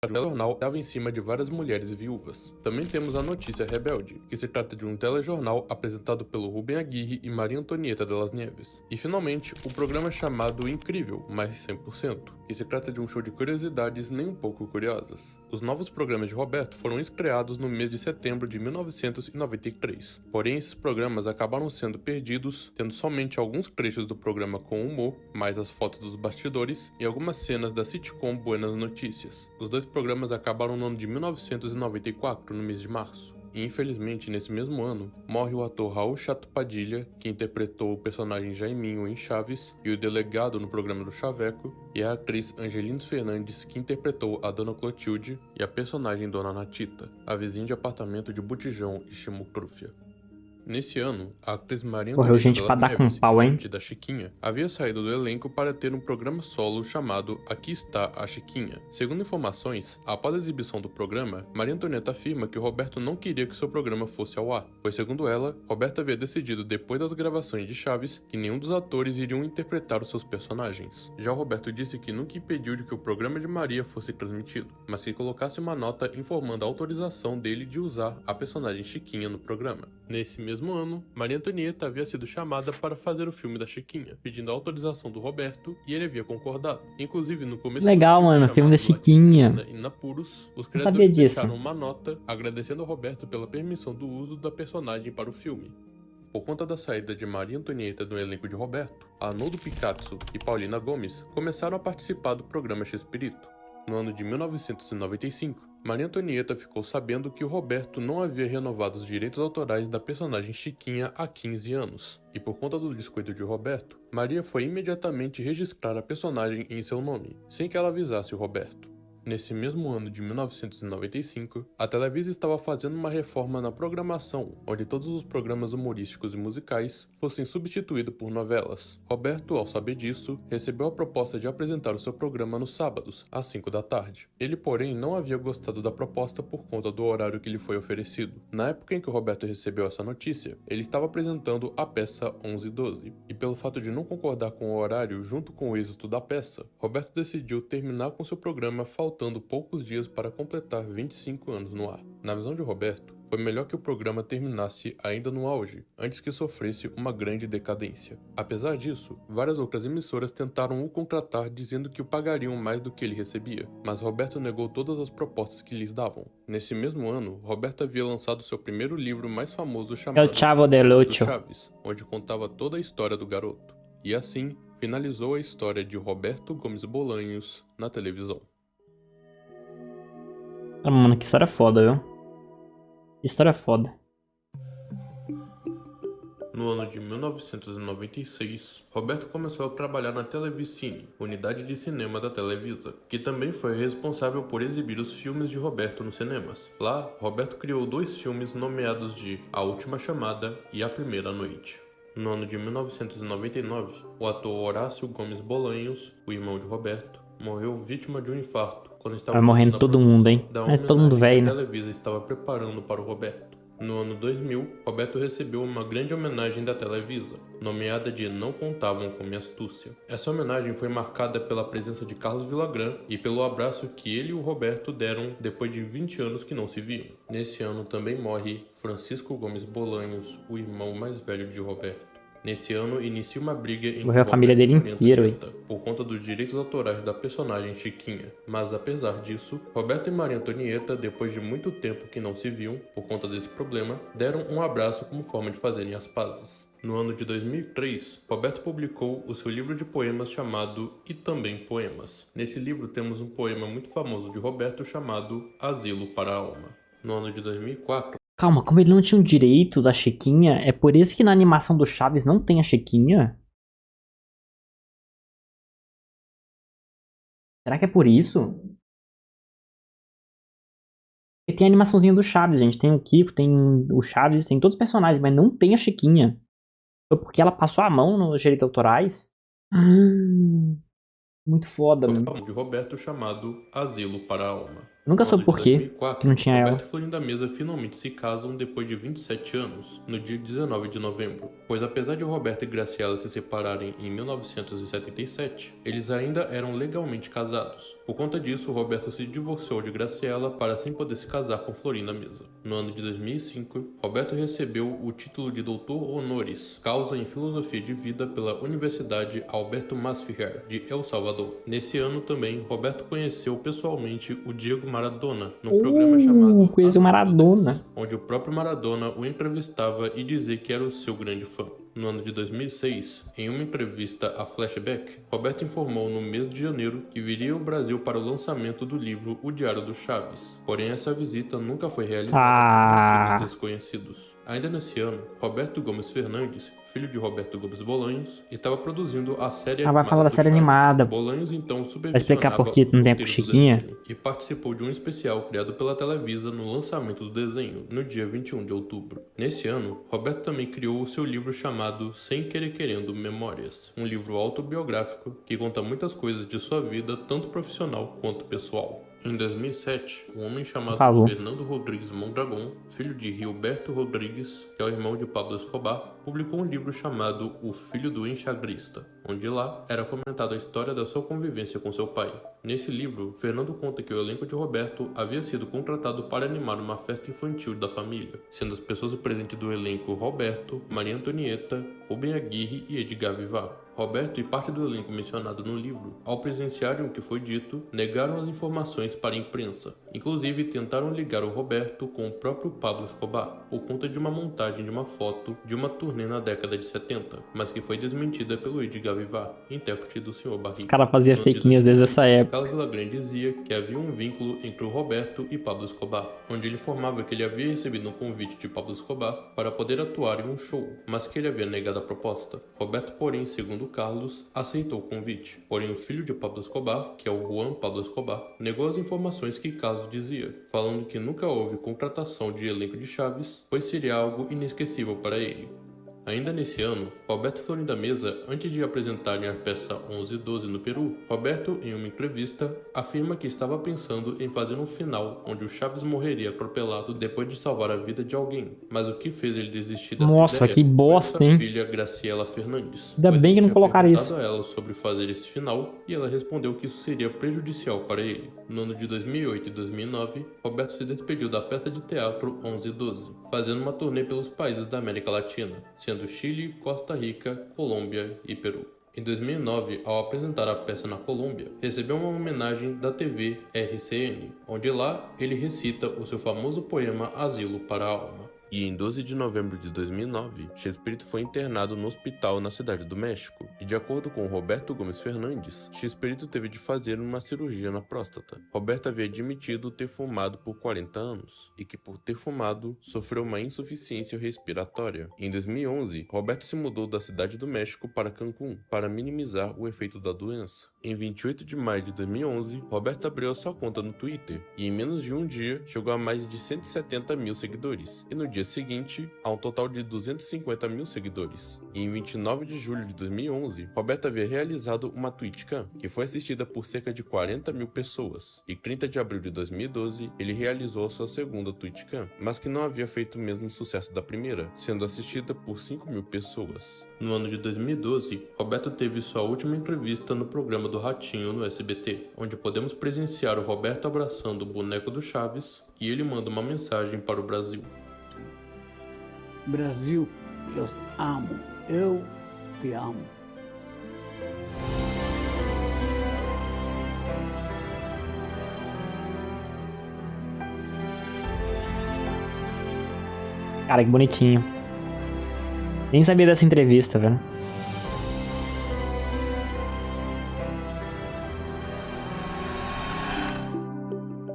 O telejornal dava em cima de várias mulheres viúvas. Também temos a Notícia Rebelde, que se trata de um telejornal apresentado pelo Rubem Aguirre e Maria Antonieta de las Nieves. E finalmente, o programa chamado Incrível, mais 100%, que se trata de um show de curiosidades nem um pouco curiosas. Os novos programas de Roberto foram estreados no mês de setembro de 1993. Porém, esses programas acabaram sendo perdidos, tendo somente alguns trechos do programa Com Humor, mais as fotos dos bastidores e algumas cenas da sitcom Buenas Notícias. Os dois programas acabaram no ano de 1994, no mês de março. E infelizmente, nesse mesmo ano, morre o ator Raul Chato Padilha, que interpretou o personagem Jaiminho em Chaves e o delegado no programa do Chaveco, e a atriz Angelines Fernandes, que interpretou a Dona Clotilde e a personagem Dona Natita, a vizinha de apartamento de Botijão e Chimocrúfia. Nesse ano, a atriz Maria Correu Antonieta gente de pra las dar com Nieves, pau, hein? da Chiquinha, havia saído do elenco para ter um programa solo chamado Aqui Está a Chiquinha. Segundo informações, após a exibição do programa, Maria Antonieta afirma que o Roberto não queria que seu programa fosse ao ar, pois segundo ela, Roberto havia decidido depois das gravações de Chaves que nenhum dos atores iriam interpretar os seus personagens. Já o Roberto disse que nunca impediu de que o programa de Maria fosse transmitido, mas que colocasse uma nota informando a autorização dele de usar a personagem Chiquinha no programa. Nesse mesmo ano, Maria Antonieta havia sido chamada para fazer o filme da Chiquinha, pedindo a autorização do Roberto, e ele havia concordado. Inclusive, no começo Legal, do filme, mano, filme da Chiquinha. Em Inapuros, os Não sabia criadores disso. deixaram uma nota agradecendo ao Roberto pela permissão do uso da personagem para o filme. Por conta da saída de Maria Antonieta do elenco de Roberto, Arnoldo Picazzo e Paulina Gomes começaram a participar do programa Chespirito. No ano de 1995, Maria Antonieta ficou sabendo que o Roberto não havia renovado os direitos autorais da personagem Chiquinha há 15 anos, e por conta do descuido de Roberto, Maria foi imediatamente registrar a personagem em seu nome, sem que ela avisasse o Roberto. Nesse mesmo ano de 1995, a Televisa estava fazendo uma reforma na programação, onde todos os programas humorísticos e musicais fossem substituídos por novelas. Roberto, ao saber disso, recebeu a proposta de apresentar o seu programa nos sábados, às 5 da tarde. Ele, porém, não havia gostado da proposta por conta do horário que lhe foi oferecido. Na época em que o Roberto recebeu essa notícia, ele estava apresentando a peça 11:12, e pelo fato de não concordar com o horário junto com o êxito da peça, Roberto decidiu terminar com seu programa faltando faltando poucos dias para completar 25 anos no ar. Na visão de Roberto, foi melhor que o programa terminasse ainda no auge, antes que sofresse uma grande decadência. Apesar disso, várias outras emissoras tentaram o contratar dizendo que o pagariam mais do que ele recebia, mas Roberto negou todas as propostas que lhes davam. Nesse mesmo ano, Roberto havia lançado seu primeiro livro mais famoso chamado El Chavo del do Ocho. Chaves, onde contava toda a história do garoto. E assim, finalizou a história de Roberto Gomes Bolanhos na televisão. Ah, mano, que história foda, viu? Que história foda. No ano de 1996, Roberto começou a trabalhar na Televicine, unidade de cinema da Televisa, que também foi responsável por exibir os filmes de Roberto nos cinemas. Lá, Roberto criou 2 filmes nomeados de A Última Chamada e A Primeira Noite. No ano de 1999, o ator Horácio Gomes Bolanhos, o irmão de Roberto, morreu vítima de um infarto quando estava Vai morrendo todo mundo, hein? É todo mundo velho, né? A Televisa estava preparando para o Roberto. No ano 2000, Roberto recebeu uma grande homenagem da Televisa, nomeada de Não Contavam com Minha Astúcia. Essa homenagem foi marcada pela presença de Carlos Villagrán e pelo abraço que ele e o Roberto deram depois de 20 anos que não se viam. Nesse ano também morre Francisco Gomes Bolanhos, o irmão mais velho de Roberto. Nesse ano, inicia uma briga entre Morreu a família dele inteira, Antonieta por conta dos direitos autorais da personagem Chiquinha. Mas apesar disso, Roberto e Maria Antonieta, depois de muito tempo que não se viam, por conta desse problema, deram um abraço como forma de fazerem as pazes. No ano de 2003, Roberto publicou o seu livro de poemas chamado E Também Poemas. Nesse livro temos um poema muito famoso de Roberto chamado Asilo para a Alma. No ano de 2004, Calma, como ele não tinha o direito da Chiquinha, é por isso que na animação do Chaves não tem a Chiquinha? Será que é por isso? Porque tem a animaçãozinha do Chaves, gente. Tem o Kiko, tem o Chaves, tem todos os personagens, mas não tem a Chiquinha. Foi porque ela passou a mão nos direitos autorais? Muito foda, mano. de Roberto chamado Asilo para a Alma. Eu nunca soube por quê que não tinha Roberto ela. e Florinda Mesa finalmente se casam depois de 27 anos, no dia 19 de novembro. Pois apesar de Roberto e Graciela se separarem em 1977, eles ainda eram legalmente casados. Por conta disso, Roberto se divorciou de Graciela para assim poder se casar com Florinda Mesa. No ano de 2005, Roberto recebeu o título de Doutor Honoris Causa em Filosofia de Vida pela Universidade Alberto Masferrer, de El Salvador. Nesse ano também, Roberto conheceu pessoalmente o Diego Maradona, num programa chamado Conheceu o Maradona. onde o próprio Maradona o entrevistava e dizia que era o seu grande fã. No ano de 2006, em uma entrevista a Flashback, Roberto informou no mês de janeiro que viria ao Brasil para o lançamento do livro O Diário do Chaves. Porém, essa visita nunca foi realizada por motivos desconhecidos. Ainda nesse ano, Roberto Gomes Fernandes, filho de Roberto Gomes Bolanhos, estava produzindo a série vai falar da série animada. Bolanhos então Vai explicar por que supervisionava não o tem roteiro a do Chiquinha? desenho e participou de um especial criado pela Televisa no lançamento do desenho, no dia 21 de outubro. Nesse ano, Roberto também criou o seu livro chamado Sem Querer Querendo Memórias, um livro autobiográfico que conta muitas coisas de sua vida, tanto profissional quanto pessoal. Em 2007, um homem chamado Fernando Rodrigues Mondragon, filho de Gilberto Rodrigues, que é o irmão de Pablo Escobar, publicou um livro chamado O Filho do Enxagrista, onde lá era comentada a história da sua convivência com seu pai. Nesse livro, Fernando conta que o elenco de Roberto havia sido contratado para animar uma festa infantil da família, sendo as pessoas presentes do elenco Roberto, Maria Antonieta, Rubem Aguirre e Edgar Vivar. Roberto e parte do elenco mencionado no livro, ao presenciarem o que foi dito, negaram as informações para a imprensa. Inclusive, tentaram ligar o Roberto com o próprio Pablo Escobar, por conta de uma montagem de uma foto de uma turnê na década de 70, mas que foi desmentida pelo Edgar Vivar, intérprete do Sr. Barriga. Os caras faziam fake news desde essa época. Carlos Villagrán dizia que havia um vínculo entre o Roberto e Pablo Escobar, onde ele informava que ele havia recebido um convite de Pablo Escobar para poder atuar em um show, mas que ele havia negado a proposta. Roberto, porém, segundo Carlos, aceitou o convite. Porém, o filho de Pablo Escobar, que é o Juan Pablo Escobar, negou as informações que Carlos dizia, falando que nunca houve contratação de elenco de Chaves, pois seria algo inesquecível para ele. Ainda nesse ano, Roberto Florinda Mesa, antes de apresentarem a peça 11 e 12 no Peru, Roberto, em uma entrevista, afirma que estava pensando em fazer um final onde o Chaves morreria atropelado depois de salvar a vida de alguém. Mas o que fez ele desistir dessa Nossa, ideia que bosta, foi hein? sua filha Graciela Fernandes. Ainda bem que não colocaram isso. A ela sobre fazer esse final e ela respondeu que isso seria prejudicial para ele. No ano de 2008 e 2009, Roberto se despediu da peça de teatro 11 e 12, fazendo uma turnê pelos países da América Latina, sendo Chile, Costa Rica, Colômbia e Peru. Em 2009, ao apresentar a peça na Colômbia, recebeu uma homenagem da TV RCN, onde lá ele recita o seu famoso poema Asilo para a Alma. E em 12 de novembro de 2009, Chespirito foi internado no hospital na Cidade do México. E de acordo com Roberto Gomes Fernandes, Chespirito teve de fazer uma cirurgia na próstata. Roberto havia admitido ter fumado por 40 anos e que por ter fumado sofreu uma insuficiência respiratória. Em 2011, Roberto se mudou da Cidade do México para Cancún para minimizar o efeito da doença. Em 28 de maio de 2011, Roberto abriu sua conta no Twitter e em menos de um dia chegou a mais de 170 mil seguidores. E no dia seguinte, a um total de 250 mil seguidores. E em 29 de julho de 2011, Roberto havia realizado uma TwitchCam, que foi assistida por cerca de 40 mil pessoas. E 30 de abril de 2012, ele realizou sua segunda TwitchCam, mas que não havia feito o mesmo sucesso da primeira, sendo assistida por 5 mil pessoas. No ano de 2012, Roberto teve sua última entrevista no programa do Ratinho no SBT, onde podemos presenciar o Roberto abraçando o boneco do Chaves e ele manda uma mensagem para o Brasil. Brasil, eu amo, eu te amo. Cara, que bonitinho. Nem sabia dessa entrevista, velho.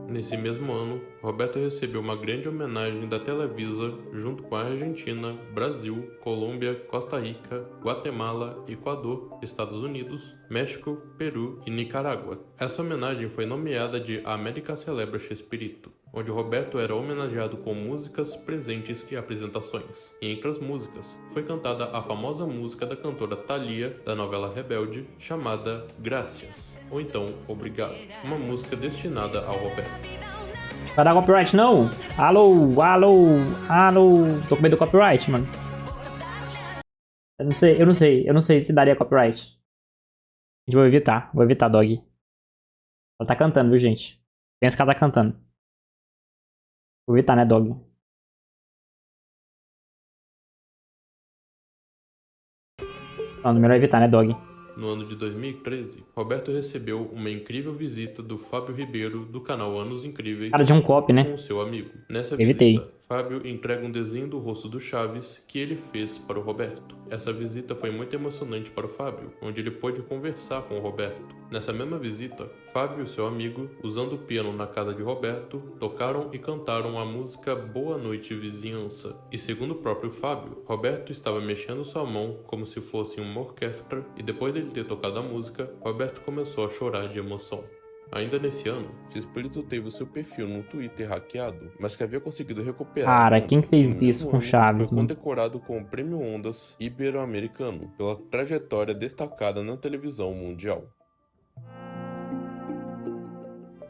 Nesse mesmo ano, Roberto recebeu uma grande homenagem da Televisa junto com a Argentina, Brasil, Colômbia, Costa Rica, Guatemala, Equador, Estados Unidos, México, Peru e Nicarágua. Essa homenagem foi nomeada de América Celebra Chespirito, onde Roberto era homenageado com músicas, presentes e apresentações. E entre as músicas, foi cantada a famosa música da cantora Thalia, da novela Rebelde, chamada Gracias, ou então Obrigado, uma música destinada ao Roberto. Vai dar copyright não? Alô, alô, alô. Tô com medo do copyright, mano. Eu não sei se daria copyright. A gente vou evitar, dog. Ela tá cantando, viu, gente? Pensa que ela tá cantando. Vou evitar, né, dog? Não, melhor evitar, né, dog? No ano de 2013, Roberto recebeu uma incrível visita do Fábio Ribeiro, do canal Anos Incríveis, Cara de um copy, né? com seu amigo. Nessa Evitei. visita, Fábio entrega um desenho do rosto do Chaves que ele fez para o Roberto. Essa visita foi muito emocionante para o Fábio, onde ele pôde conversar com o Roberto. Nessa mesma visita, Fábio e seu amigo, usando o piano na casa de Roberto, tocaram e cantaram a música Boa Noite Vizinhança. E segundo o próprio Fábio, Roberto estava mexendo sua mão como se fosse uma orquestra e depois dele ter tocado a música, Roberto começou a chorar de emoção. Ainda nesse ano, Chespirito teve o seu perfil no Twitter hackeado, mas que havia conseguido recuperar. Cara, quem fez isso com Chaves, foi mano? condecorado com o Prêmio Ondas Ibero-Americano pela trajetória destacada na televisão mundial.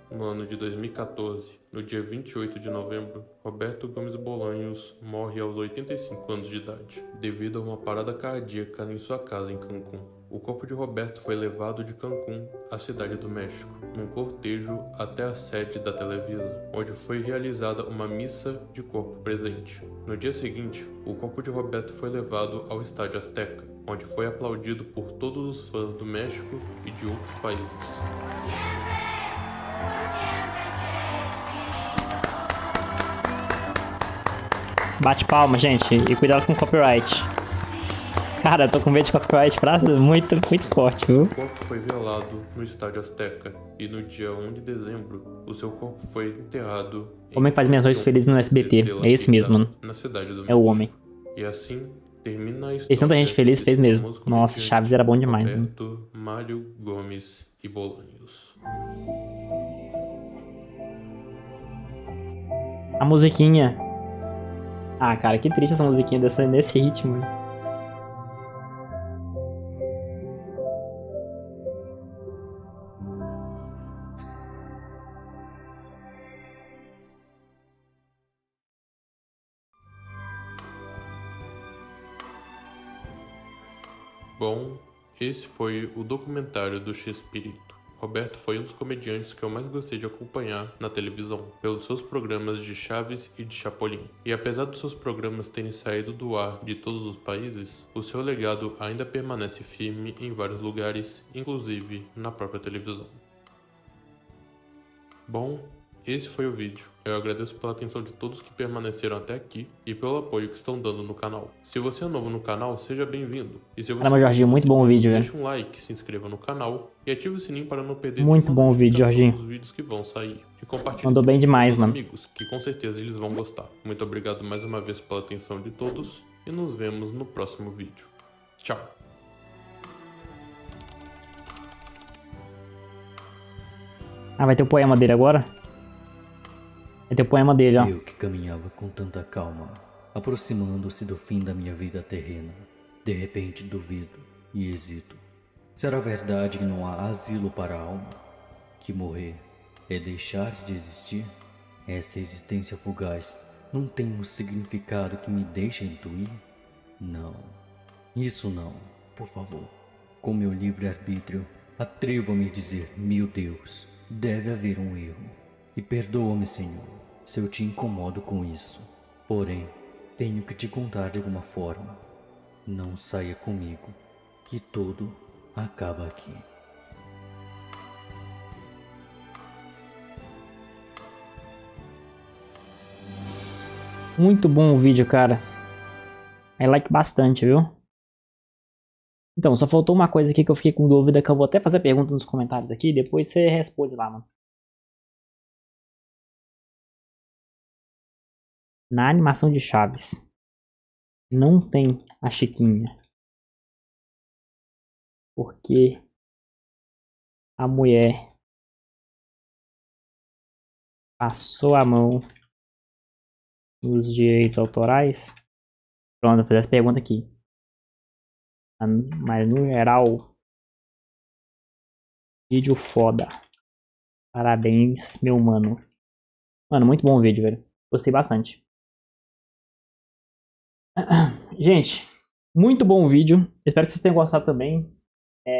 No ano de 2014, no dia 28 de novembro, Roberto Gomes Bolanhos morre aos 85 anos de idade, devido a uma parada cardíaca em sua casa em Cancún. O corpo de Roberto foi levado de Cancún à Cidade do México, num cortejo até a sede da Televisa, onde foi realizada uma missa de corpo presente. No dia seguinte, o corpo de Roberto foi levado ao Estádio Azteca, onde foi aplaudido por todos os fãs do México e de outros países. Bate palma, gente. E cuidado com o copyright. Cara, eu tô com medo de copyright frase muito forte, viu? O corpo foi velado no Estádio Azteca e no dia 1 de dezembro, o seu corpo foi enterrado Homem que faz minhas noites felizes no SBT. É esse mesmo, mano. na cidade do México. É o homem. E assim termina a história. Fez tanta gente feliz, fez mesmo. famoso Nossa, comediante Chaves era bom demais, né? Roberto Mário Gomes e Bolanhos. A musiquinha. Ah, cara, que triste essa musiquinha nesse ritmo. Bom, esse foi o documentário do Chespirito. Roberto foi um dos comediantes que eu mais gostei de acompanhar na televisão, pelos seus programas de Chaves e de Chapolin. E apesar dos seus programas terem saído do ar de todos os países, o seu legado ainda permanece firme em vários lugares, inclusive na própria televisão. Bom, esse foi o vídeo. Eu agradeço pela atenção de todos que permaneceram até aqui e pelo apoio que estão dando no canal. Se você é novo no canal, seja bem-vindo. E se você Caramba, Jorginho, muito bom o vídeo, velho. Deixa um like, se inscreva no canal e ative o sininho para não perder muito bom o vídeo, Jorginho. Dos vídeos que vão sair. E compartilhe mandou bem demais, com mano. amigos, que com certeza eles vão gostar. Muito obrigado mais uma vez pela atenção de todos e nos vemos no próximo vídeo. Tchau! Ah, vai ter o poema dele agora? Vai ter o poema dele, ó. Eu que caminhava com tanta calma, aproximando-se do fim da minha vida terrena. De repente duvido e hesito. Será verdade que não há asilo para a alma? Que morrer é deixar de existir? Essa existência fugaz não tem um significado que me deixe intuir? Não. Isso não, por favor. Com meu livre-arbítrio, atrevo-me a dizer, meu Deus, deve haver um erro. E perdoa-me, Senhor, se eu te incomodo com isso. Porém, tenho que te contar de alguma forma. Não saia comigo, que tudo acaba aqui. Muito bom o vídeo, cara. I like bastante, viu? Então, só faltou uma coisa aqui que eu fiquei com dúvida, que eu vou até fazer pergunta nos comentários aqui, depois você responde lá, mano. Na animação de Chaves, não tem a Chiquinha. Porque a mulher passou a mão nos direitos autorais. Pronto, eu fiz essa pergunta aqui. Mas no geral, vídeo foda. Parabéns, meu mano. Mano, muito bom o vídeo, velho. Gostei bastante. Gente, muito bom o vídeo. Espero que vocês tenham gostado também.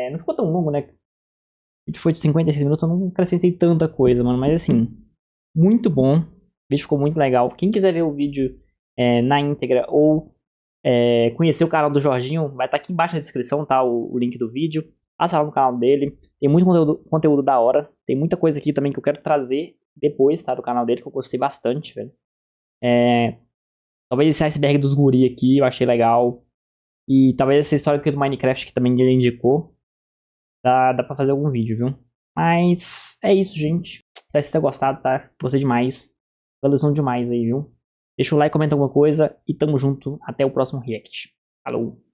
Não ficou tão longo, né? O vídeo foi de 56 minutos, eu não acrescentei tanta coisa, mano. Mas assim, muito bom. O vídeo ficou muito legal. Quem quiser ver o vídeo na íntegra ou conhecer o canal do Jorginho, vai estar aqui embaixo na descrição, tá? O link do vídeo. Passa lá no canal dele. Tem muito conteúdo da hora. Tem muita coisa aqui também que eu quero trazer depois, tá? Do canal dele, que eu gostei bastante, velho. Talvez esse iceberg dos guri aqui, eu achei legal. E talvez essa história aqui do Minecraft, que também ele indicou. Dá pra fazer algum vídeo, viu? Mas é isso, gente. Espero que vocês tenham gostado, tá? Gostei demais. Valorizando demais aí, viu? Deixa o like, comenta alguma coisa. E tamo junto. Até o próximo react. Falou!